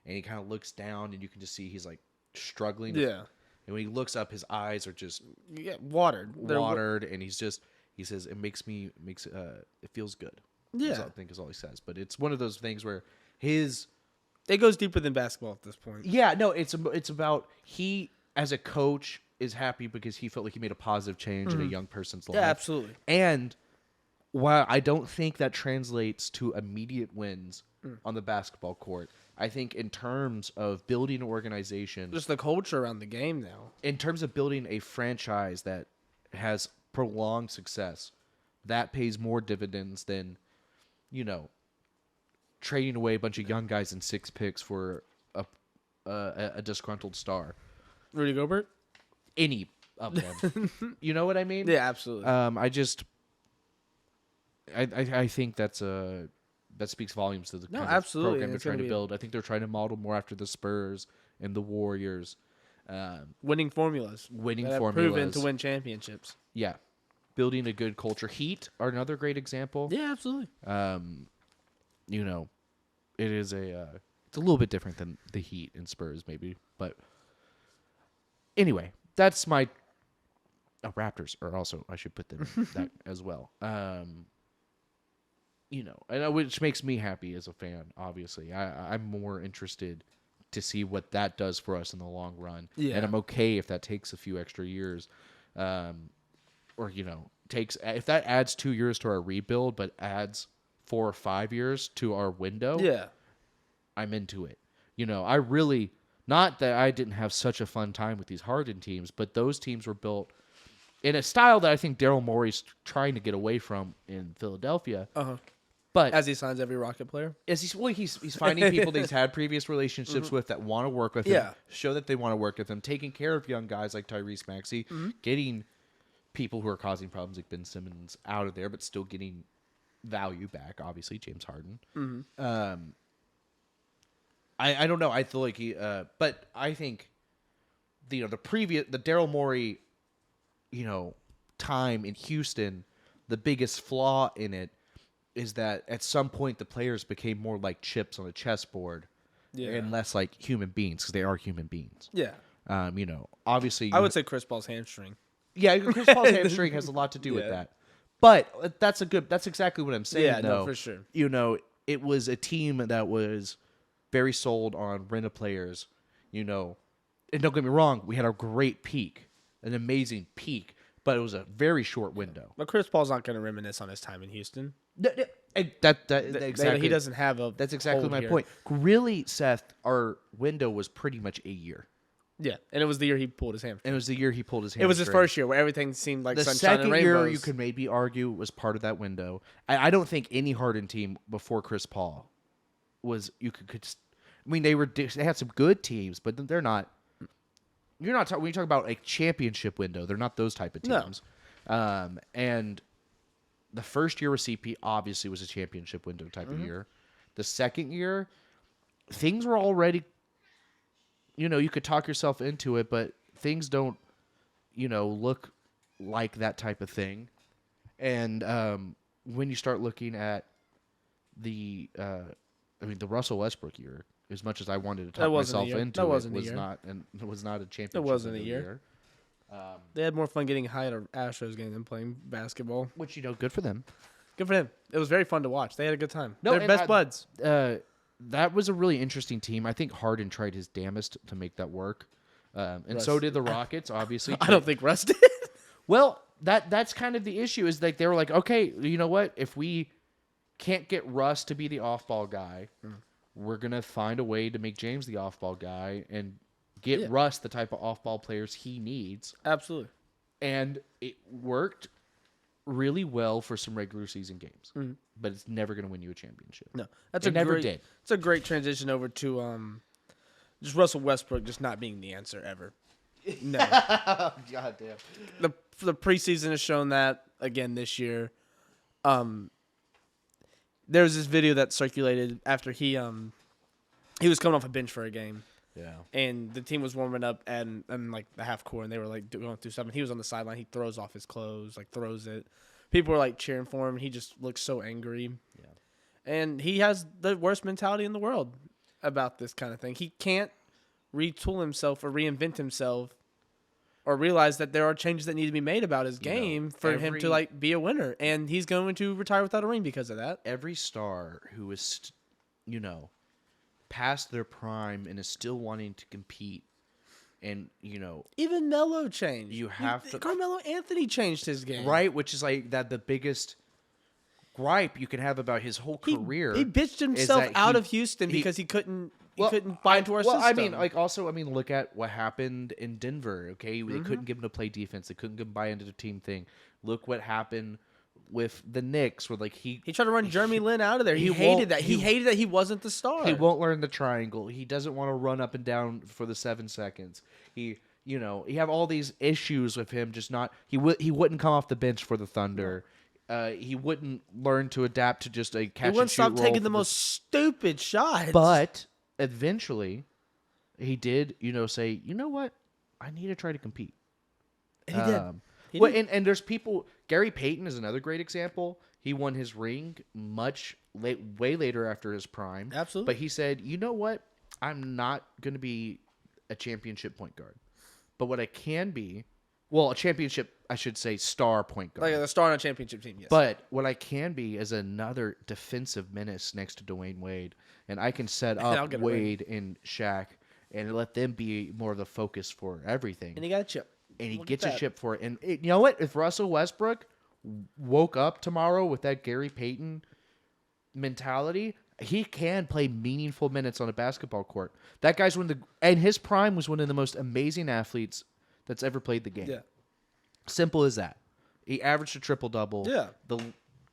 And he kind of looks down, and you can just see he's like struggling. Yeah. And when he looks up, his eyes are just watered. And he says it feels good. Yeah, I think is all he says. But it's one of those things where it goes deeper than basketball at this point. Yeah, no, it's about he as a coach is happy because he felt like he made a positive change in a young person's life. Yeah, absolutely. And while I don't think that translates to immediate wins on the basketball court, I think in terms of building an organization, just the culture around the game now, in terms of building a franchise that has prolonged success, that pays more dividends than, trading away a bunch of young guys and 6 picks for a disgruntled star. Rudy Gobert? Any of them. You know what I mean? Yeah, absolutely. I think that speaks volumes to the kind of program they're trying to build. I think they're trying to model more after the Spurs and the Warriors. Winning formulas. Proven to win championships. Yeah. building a good culture. Heat are another great example. Yeah, absolutely. You know, it is it's a little bit different than the Heat and Spurs, maybe. But anyway, that's my Raptors are also, I should put them in that as well. You know, and which makes me happy as a fan. Obviously, I'm more interested to see what that does for us in the long run. Yeah. And I'm okay if that takes a few extra years, or you know, if that adds 2 years to our rebuild, but adds 4 or 5 years to our window. Yeah. I'm into it. You know, I really, not that I didn't have such a fun time with these Harden teams, but those teams were built in a style that I think Daryl Morey's trying to get away from in Philadelphia. Uh-huh. But As he signs every Rocket player. as he's finding people that he's had previous relationships with that want to work with him, Yeah. show that they want to work with him, taking care of young guys like Tyrese Maxey, getting people who are causing problems like Ben Simmons out of there, but still getting value back. Obviously, James Harden. I don't know. I feel like but I think the Daryl Morey, you know, time in Houston, the biggest flaw in it is that at some point the players became more like chips on a chessboard and less like human beings, because they are human beings. Yeah. You know, obviously, I would say Chris Paul's hamstring. yeah, Chris Paul's hamstring has a lot to do with that. But that's exactly what I'm saying. Yeah, though. no, for sure. You know, it was a team that was very sold on rent players. You know, and don't get me wrong, we had a great peak, an amazing peak, but it was a very short window. But Chris Paul's not going to reminisce on his time in Houston. Exactly. He doesn't have a. That's exactly hold my here. point. Really, Seth, our window was pretty much a year. Yeah, and it was the year he pulled his hamstring. And it was the year he pulled his hamstring. It was his first year where everything seemed like The sunshine and second rainbows. year, you could maybe argue, was part of that window. I don't think any Harden team before Chris Paul was. I mean, they had some good teams, but they're not. You're not talking when you talk about a championship window. They're not those type of teams. No. And the first year with CP obviously was a championship window type of year. The second year, things were already. You know, you could talk yourself into it, but things don't, you know, look like that type of thing. And when you start looking at the Russell Westbrook year, as much as I wanted to talk myself into it, was not a championship. That wasn't a window year. They had more fun getting high at an Astros game than playing basketball. Which, you know, good for them. Good for them. It was very fun to watch. They had a good time. No, They're best buds. That was a really interesting team. I think Harden tried his damnedest to make that work. And so did the Rockets, obviously. I don't think Russ did. Well, that's kind of the issue, is like they were like, okay, you know what? If we can't get Russ to be the off-ball guy, we're going to find a way to make James the off-ball guy and get Russ the type of off-ball players he needs. Absolutely. And it worked really well for some regular season games. But it's never going to win you a championship. No. Never did. It's a great transition over to just Russell Westbrook just not being the answer ever. No. God damn. The preseason has shown that again this year. There was this video that circulated after he was coming off a bench for a game. Yeah. And the team was warming up and like the half court, and they were like going through something. He was on the sideline. He throws off his clothes, like throws it. People were like cheering for him. And he just looks so angry. Yeah. And he has the worst mentality in the world about this kind of thing. He can't retool himself or reinvent himself or realize that there are changes that need to be made about his game for him to like be a winner. And he's going to retire without a ring because of that. Every star who is, you know, past their prime and is still wanting to compete, and you know, even Melo changed. Carmelo Anthony changed his game, right? Which is like that the biggest gripe you can have about his whole career. He bitched himself out of Houston because he couldn't buy into our system. I mean, look at what happened in Denver. Okay, they couldn't get him to play defense. They couldn't get him to buy into the team thing. Look what happened with the Knicks, where like he tried to run Jeremy Lin out of there. He hated that. He hated that he wasn't the star. He won't learn the triangle. He doesn't want to run up and down for the 7 seconds. You have all these issues with him. Just not. He wouldn't come off the bench for the Thunder. He wouldn't learn to adapt to just a catch and shoot role. He wouldn't stop taking the most stupid shots. But eventually, he did. say, you know what? I need to try to compete. And he did. And there's people. Gary Payton is another great example. He won his ring way later after his prime. Absolutely. But he said, you know what? I'm not going to be a championship point guard. But what I can be, a championship, I should say, star point guard. Like a star on a championship team, yes. But what I can be is another defensive menace next to Dwayne Wade. And I can set up Wade and Shaq and let them be more of the focus for everything. And he got a chip. And he gets a chip for it. And you know what? If Russell Westbrook woke up tomorrow with that Gary Payton mentality, he can play meaningful minutes on a basketball court. That guy's and his prime was one of the most amazing athletes that's ever played the game. Yeah. Simple as that. He averaged a triple-double. Yeah.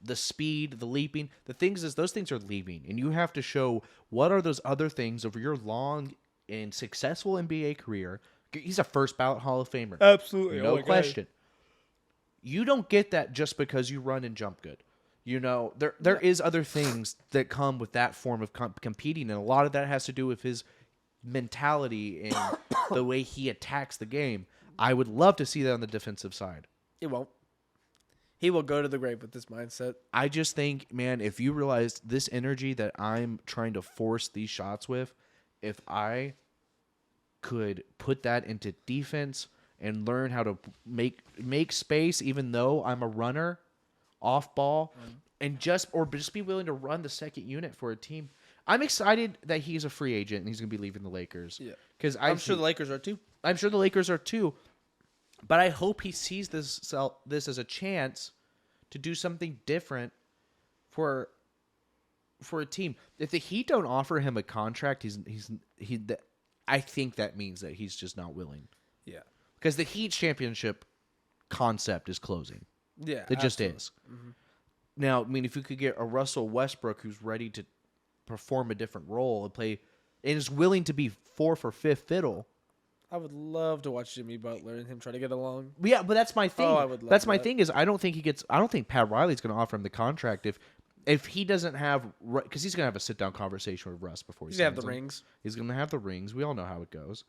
The speed, the leaping. The things is those things are leaving. And you have to show what are those other things over your long and successful NBA career. He's a first ballot Hall of Famer. Absolutely. No question. You don't get that just because you run and jump good. You know, there is other things that come with that form of competing. And a lot of that has to do with his mentality and the way he attacks the game. I would love to see that on the defensive side. He won't. He will go to the grave with this mindset. I just think, man, if you realize this energy that I'm trying to force these shots with, if I could put that into defense and learn how to make space, even though I'm a runner, off ball, and just be willing to run the second unit for a team. I'm excited that he's a free agent and he's going to be leaving the Lakers. Yeah, because I'm sure the Lakers are too. I'm sure the Lakers are too. But I hope he sees this as a chance to do something different for a team. If the Heat don't offer him a contract, I think that means that he's just not willing. Yeah, because the Heat's championship concept is closing. Yeah, it just is. Mm-hmm. Now, I mean, if you could get a Russell Westbrook who's ready to perform a different role and play, and is willing to be fourth or fifth fiddle. I would love to watch Jimmy Butler and him try to get along. Yeah, but that's my thing. Oh, I would love that's my thing is I don't think Pat Riley's going to offer him the contract if he doesn't have, because he's going to have a sit down conversation with Russ before he's going to have the rings. He's going to have the rings. We all know how it goes,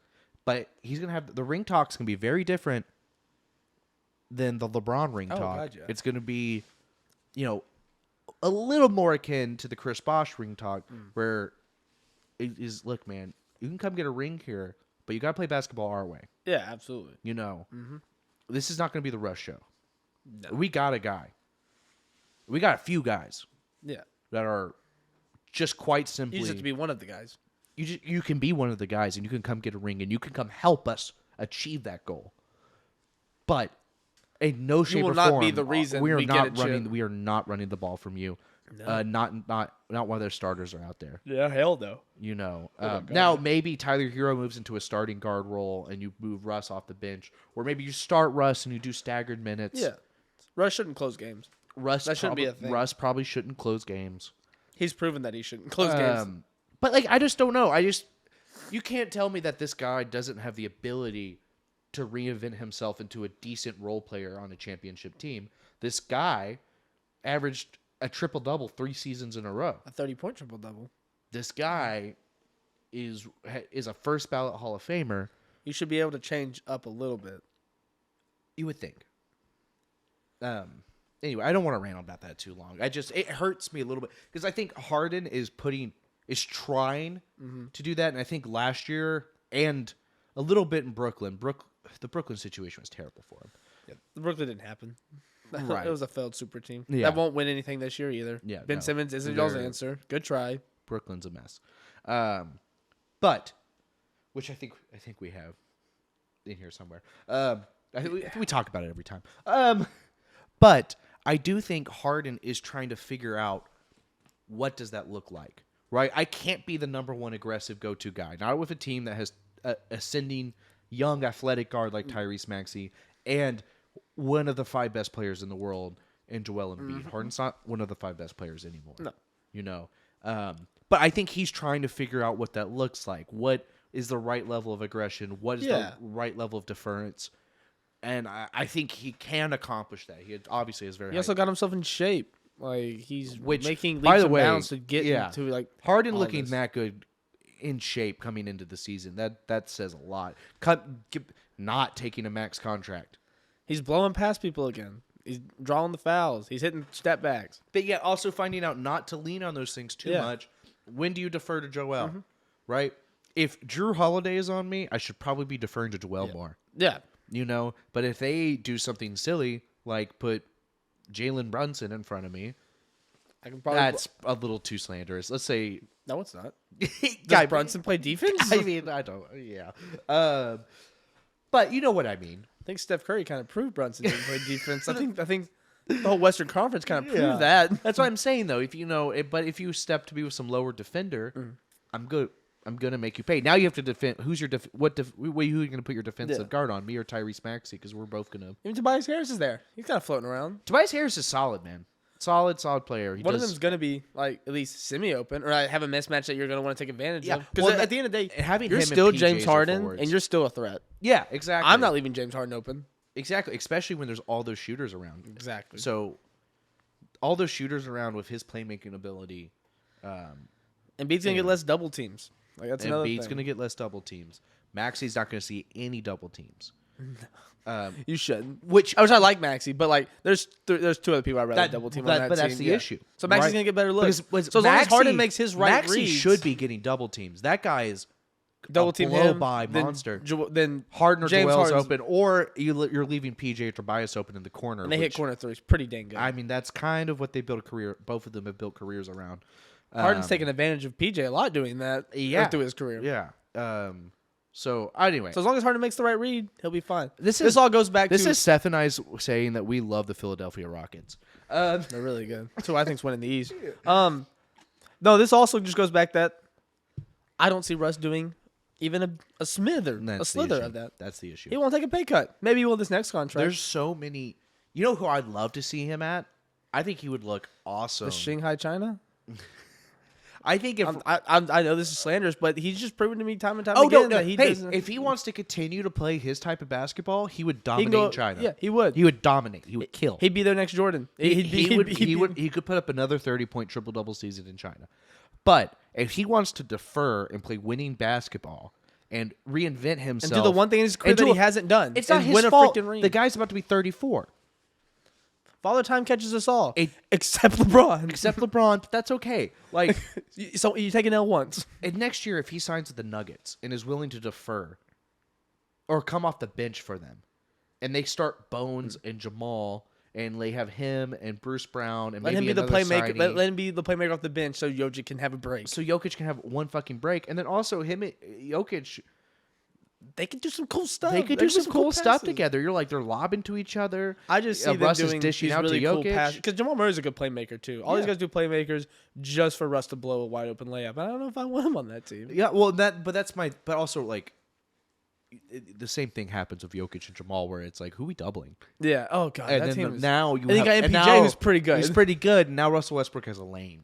but he's going to have the ring talks. Going to be very different than the LeBron ring talk. God, yeah. It's going to be, a little more akin to the Chris Bosh ring talk, where it is, look, man, you can come get a ring here, but you got to play basketball our way. Yeah, absolutely. This is not going to be the Russ show. No. We got a guy. We got a few guys. Yeah. That are just quite simply. You just have to be one of the guys. You can be one of the guys, and you can come get a ring, and you can come help us achieve that goal. But in no shape or form, not be the reason we are not running the ball from you. No. Not while their starters are out there. Yeah, hell no. Now maybe Tyler Hero moves into a starting guard role, and you move Russ off the bench, or maybe you start Russ and you do staggered minutes. Yeah, Russ shouldn't close games. That shouldn't be a thing. Russ probably shouldn't close games. He's proven that he shouldn't close games. But I just don't know. You can't tell me that this guy doesn't have the ability to reinvent himself into a decent role player on a championship team. This guy averaged a triple-double 3 seasons in a row. A 30-point triple-double. This guy is a first-ballot Hall of Famer. You should be able to change up a little bit. You would think. Anyway, I don't want to rant about that too long. It hurts me a little bit because I think Harden is trying to do that, and I think last year and a little bit in Brooklyn, the Brooklyn situation was terrible for him. Yeah, the Brooklyn didn't happen. Right. It was a failed super team. Yeah. That won't win anything this year either. Yeah, Ben Simmons isn't y'all's answer. Good try. Brooklyn's a mess. But which I think we have in here somewhere. I think we talk about it every time. But I do think Harden is trying to figure out what does that look like, right? I can't be the number one aggressive go-to guy. Not with a team that has ascending young athletic guard like Tyrese Maxey and one of the 5 best players in the world in Joel Embiid. Harden's not one of the 5 best players anymore. No. But I think he's trying to figure out what that looks like. What is the right level of aggression? What is the right level of deference? And I think he can accomplish that. He obviously is very. He also got himself in shape. Like he's making by leaps the and way, bounds to get into like Harden looking that good in shape coming into the season. That says a lot. Not taking a max contract. He's blowing past people again. He's drawing the fouls. He's hitting step backs. But yeah, also finding out not to lean on those things too much. When do you defer to Joel? Right? If Drew Holiday is on me, I should probably be deferring to Joel more. Yeah. You know, but if they do something silly, like put Jalen Brunson in front of me, I can probably. that's a little too slanderous. Let's say, No, it's not. Guy Does Brunson play defense? I mean, I don't. Yeah, but you know what I mean. I think Steph Curry kind of proved Brunson didn't play defense. I think the whole Western Conference kind of proved that. That's what I'm saying, though. If you know, but if you step to be with some lower defender, I'm good. I'm gonna make you pay. Now you have to defend. Who's your who are you gonna put your defensive guard on? Me or Tyrese Maxey? Because we're both gonna. Even Tobias Harris is there. He's kind of floating around. Tobias Harris is solid, man. Solid player. One of them's gonna be like at least semi-open, or have a mismatch that you're gonna want to take advantage of. Well, Because at the end of the day, having you're him still and James PJs Harden, forwards. and you're still a threat. Yeah, exactly. I'm not leaving James Harden open. Exactly, especially when there's all those shooters around. Exactly. So, all those shooters around with his playmaking ability. Embiid's gonna get less double teams. Like that's another thing. Embiid's gonna get less double teams. Maxey's not gonna see any double teams. You shouldn't. Which I like Maxey, but like there's two other people I'd rather double team on that team. But that's the issue. So Maxey's gonna get better looks. Because so as long as Harden makes his right Maxey reads, should be getting double teams. That guy is double team blow him, by monster. Then Harden or James Joel's Harden's open, or you're leaving PJ or Tobias open in the corner. and they hit corner threes pretty dang good. I mean, that's kind of what they built a career. Both of them have built careers around. Harden's taken advantage of PJ a lot doing that. Through his career. Yeah. So anyway, so as long as Harden makes the right read, he'll be fine. This all goes back. This to... is Seth and I saying that we love the Philadelphia Rockets. They're really good. That's who I think's winning the East. No, this also just goes back that I don't see Russ doing even a slither of that. That's the issue. He won't take a pay cut. Maybe he will this next contract. There's so many. You know who I'd love to see him at? I think he would look awesome. The Shanghai China. I think if I know this is slanderous, but he's just proven to me time and time again that he doesn't. If he wants to continue to play his type of basketball, he would dominate China. Yeah, he would. He would dominate. He would kill. He'd be their next Jordan. He could put up another 30-point triple-double season in China. But if he wants to defer and play winning basketball and reinvent himself and do the one thing in his career that he hasn't done, it's not his win fault. A freaking ring. The guy's about to be 34. Father Time catches us all, except LeBron. But that's okay. Like, so you take an L once. And next year, if he signs with the Nuggets and is willing to defer or come off the bench for them, and they start Bones and Jamal, and they have him and Bruce Brown, and let maybe him be the playmaker. signing, Let him be the playmaker off the bench, so Jokic can have a break. So Jokic can have one fucking break, and then also him and Jokic. They could do some cool stuff. They could do some cool stuff passes. together. You're like, they're lobbing to each other. I just see them Russ doing is dishing these out really to cool Jokic. passes. Because Jamal Murray's a good playmaker, too. All these guys do playmakers just for Russ to blow a wide open layup. I don't know if I want him on that team. Yeah, well, but also, like, the same thing happens with Jokic and Jamal, where it's like, who are we doubling? Yeah. Oh, God. And that then team is... now you got and MPJ, now who's pretty good. He's pretty good. And now Russell Westbrook has a lane,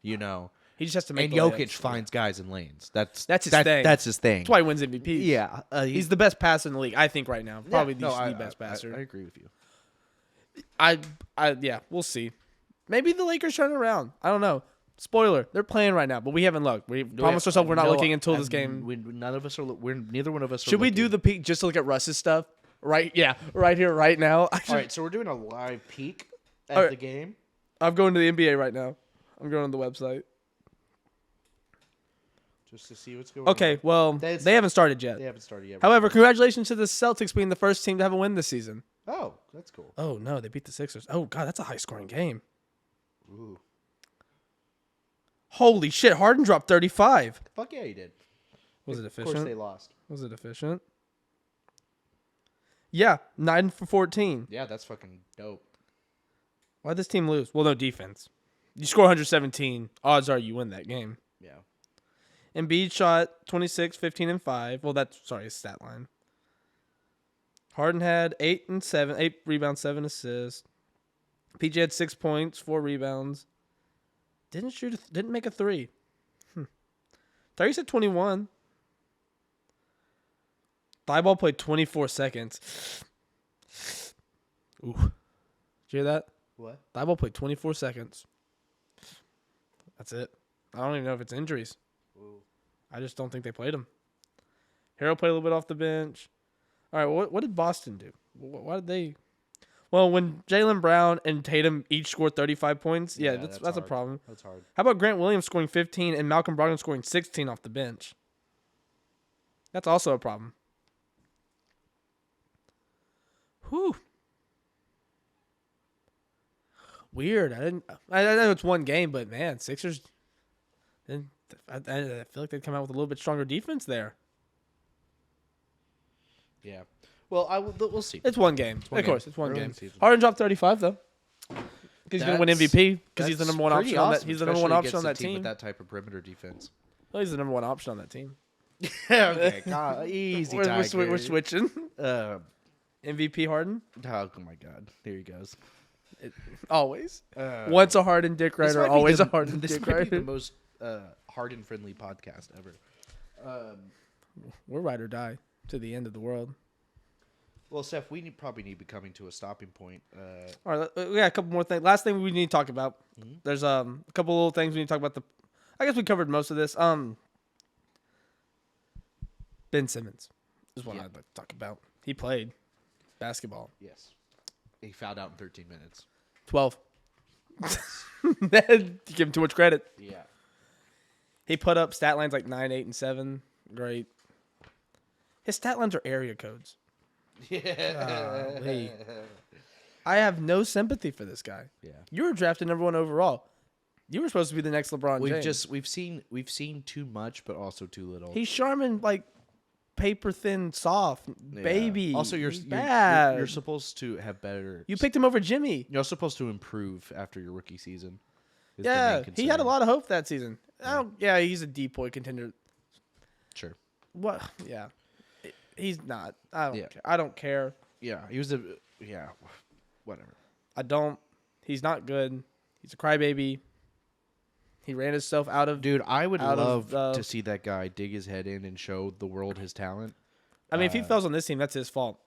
you know. He just has to make and the Jokic layups. finds guys in lanes. That's his thing. That's his thing. That's why he wins MVP. Yeah, he's the best passer in the league, I think, right now. Probably the best passer. I agree with you. Yeah, we'll see. Maybe the Lakers turn around. I don't know. Spoiler: they're playing right now, but we haven't looked. We promised ourselves we're not looking until this game. Neither one of us. Should we do the peek just to look at Russ's stuff? Right? Yeah, right here, right now. All right, so we're doing a live peek at the game. I'm going to the NBA right now. I'm going on the website. Just to see what's going on. Okay, well, they haven't started yet. They haven't started yet. However, congratulations to the Celtics being the first team to have a win this season. Oh, that's cool. Oh, no, they beat the Sixers. Oh, God, that's a high-scoring game. Ooh. Holy shit, Harden dropped 35. Fuck yeah, he did. Was it efficient? Of course they lost. Was it efficient? Yeah, 9 for 14. Yeah, that's fucking dope. Why'd this team lose? Well, no defense. You score 117, odds are you win that game. Yeah. Embiid shot 26, 15, and 5. Well, his stat line. Harden had 8 rebounds, 7 assists. PJ had 6 points, 4 rebounds. Didn't make a 3. Tyrese had 21. Thibault played 24 seconds. Ooh. Did you hear that? What? Thibault played 24 seconds. That's it. I don't even know if it's injuries. Ooh. I just don't think they played him. Harrell played a little bit off the bench. All right, what did Boston do? Why did they? Well, when Jaylen Brown and Tatum each score 35 points, Yeah, that's a hard. problem. That's hard. How about Grant Williams scoring 15 and Malcolm Brogdon scoring 16 off the bench? That's also a problem. Whew. Weird. I know it's one game, but man, Sixers. I feel like they'd come out with a little bit stronger defense there. Yeah. Well, we'll see. It's one game. one Of course, game. it's one Early in game. the season. Harden dropped 35 though. Because he's gonna win MVP. Because he's the That's number one pretty option on that. awesome, He's the number one especially option on that against a team. with that type of perimeter defense. Well, he's the number one option on that team. Okay, God, easy. We're switching. MVP Harden. Oh my God, here he goes. Always. Once a Harden dick writer, always a Harden This dick might be writer. the most Harden-friendly podcast ever. We're ride or die to the end of the world. Well, Seth, we probably need to be coming to a stopping point. All right, we got a couple more things. Last thing we need to talk about. Mm-hmm. There's a couple little things we need to talk about. I guess we covered most of this. Ben Simmons is what I'd like to talk about. He played basketball. Yes. He fouled out in 13 minutes. 12. You give him too much credit. Yeah. He put up stat lines like 9, 8, and 7. Great. His stat lines are area codes. Yeah. Golly. I have no sympathy for this guy. Yeah. You were drafted number 1 overall. You were supposed to be the next LeBron James. We've seen too much, but also too little. He's Charmin like paper thin, soft, baby. Also, He's bad. you're supposed to have better. You picked him over Jimmy. You're supposed to improve after your rookie season. is the Yeah, main he concern. had a lot of hope that season. Yeah, he's a depoy contender. Sure. What? Yeah, he's not. I don't. Yeah. Care. I don't care. Yeah, he was whatever. I don't. He's not good. He's a crybaby. He ran himself out of. Dude, I would out love of, to see that guy dig his head in and show the world his talent. I mean, if he fails on this team, that's his fault.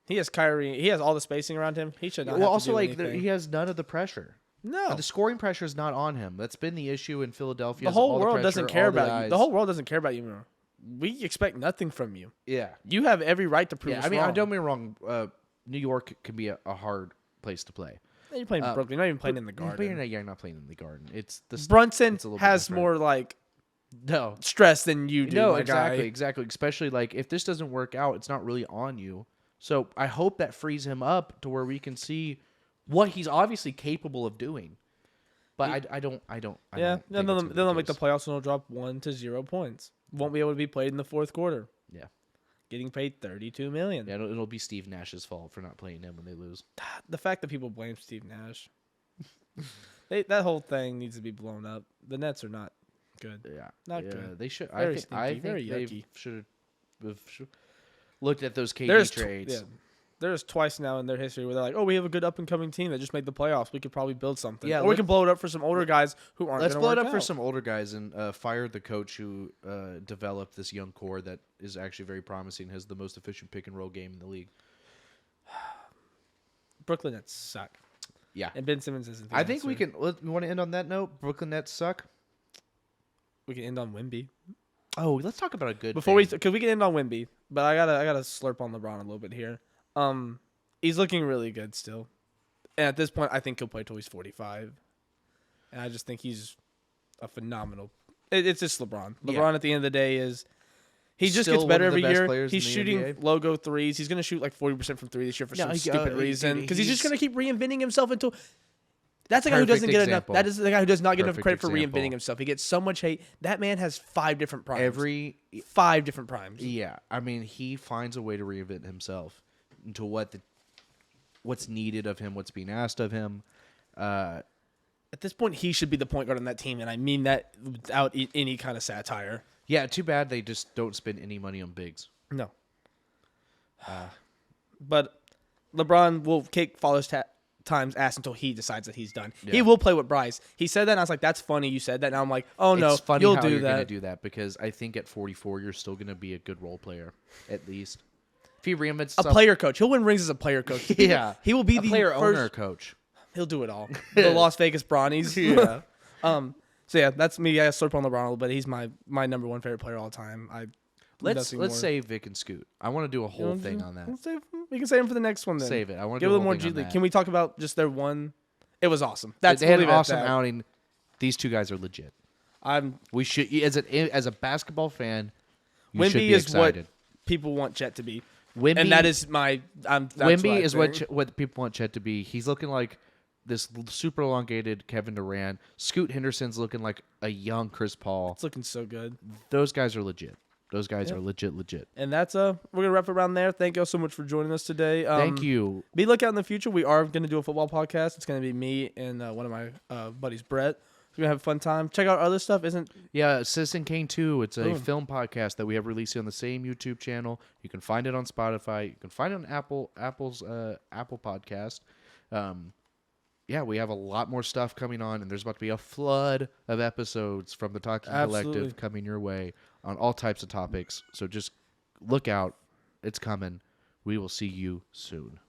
He has Kyrie. He has all the spacing around him. He should not. Well, have also to do like anything. he has none of the pressure. No, The scoring pressure is not on him. That's been the issue in Philadelphia. the whole all world pressure, doesn't care all the about you. eyes. The whole world doesn't care about you anymore. We expect nothing from you. Yeah. You have every right to prove Yeah, us I mean, wrong. don't get me wrong. New York can be a hard place to play. You're playing in Brooklyn. You're not even playing in the Garden. You're not playing in the Garden. It's the Brunson it's a little bit has different. more like no stress than you do. No, my exactly, guy. exactly. Especially like if this doesn't work out, it's not really on you. So I hope that frees him up to where we can see what he's obviously capable of doing. But I don't. Yeah, think then that's they'll gonna be make the case. playoffs and they'll drop 1 to 0 points. Won't be able to be played in the fourth quarter. Yeah. Getting paid $32 million. Yeah, it'll be Steve Nash's fault for not playing him when they lose. The fact that people blame Steve Nash, that whole thing needs to be blown up. The Nets are not good. Yeah, Not yeah, good. They should. Very I stinky, think very they yucky. should have looked at those KD There's trades. There's twice now in their history where they're like, "Oh, we have a good up and coming team that just made the playoffs. We could probably build something. Yeah, or we can blow it up for some older guys who aren't. Let's gonna blow it work up for out." some older guys and fire the coach who developed this young core that is actually very promising. Has the most efficient pick and roll game in the league. Brooklyn Nets suck. Yeah, And Ben Simmons isn't. The I think we answer. can. We want to end on that note. Brooklyn Nets suck. We can end on Wemby. Oh, let's talk about a good. Before thing. because we can end on Wemby, but I gotta slurp on LeBron a little bit here. He's looking really good still, and at this point, I think he'll play till he's 45, and I just think he's a phenomenal. It's just LeBron. LeBron at the end of the day is he just Still gets better one of the every best year. players He's in the shooting NBA. logo threes. He's gonna shoot like 40% from 3 this year for some stupid reason because he's just he's- gonna keep reinventing himself until. That's the guy who Perfect doesn't get enough. example. That is the guy who does not get enough Perfect credit for example. reinventing himself. He gets so much hate. That man has 5 different primes. 5 different primes. Yeah, I mean, he finds a way to reinvent himself into what's needed of him, what's being asked of him. At this point, he should be the point guard on that team, and I mean that without any kind of satire. Yeah, too bad they just don't spend any money on bigs. No. But LeBron will kick Father's Time's ass until he decides that he's done. Yeah. He will play with Bryce. He said that, and I was like, that's funny you said that. Now I'm like, oh, no, It's funny you'll how do you're that. gonna do that because I think at 44 you're still gonna be a good role player at least. If he reinvents A himself- player coach. He'll win rings as a player coach. Yeah, He will be a the player first. owner coach. He'll do it all. The Las Vegas Brownies. Yeah. So, yeah, that's me. I slurp on LeBron a little bit. He's my number 1 favorite player all time. Let's investing more. save Vic and Scoot. I want to do a You know whole what I'm thing saying? on that. We can save them for the next one then. Save it. I want to Give do a a little more whole G thing on League. that. Can we talk about just their one? It was awesome. That's They had an we'll leave it at awesome that. outing. These two guys are legit. We should, as a basketball fan, you should Wemby be is excited. what people want Chet to be. Wemby, And that is my. That's Wemby is think. what people want Chet to be. He's looking like this super elongated Kevin Durant. Scoot Henderson's looking like a young Chris Paul. It's looking so good. Those guys are legit. Those guys are legit. And that's we're gonna wrap it around there. Thank y'all so much for joining us today. Thank you. Be lookout in the future. We are gonna do a football podcast. It's gonna be me and one of my buddies, Brett. We're gonna have a fun time. Check out our other stuff. Citizen Kane 2. It's a film podcast that we have released on the same YouTube channel. You can find it on Spotify. You can find it on Apple's Apple Podcast. We have a lot more stuff coming on, and there's about to be a flood of episodes from the Talking Collective coming your way on all types of topics. So just look out. It's coming. We will see you soon.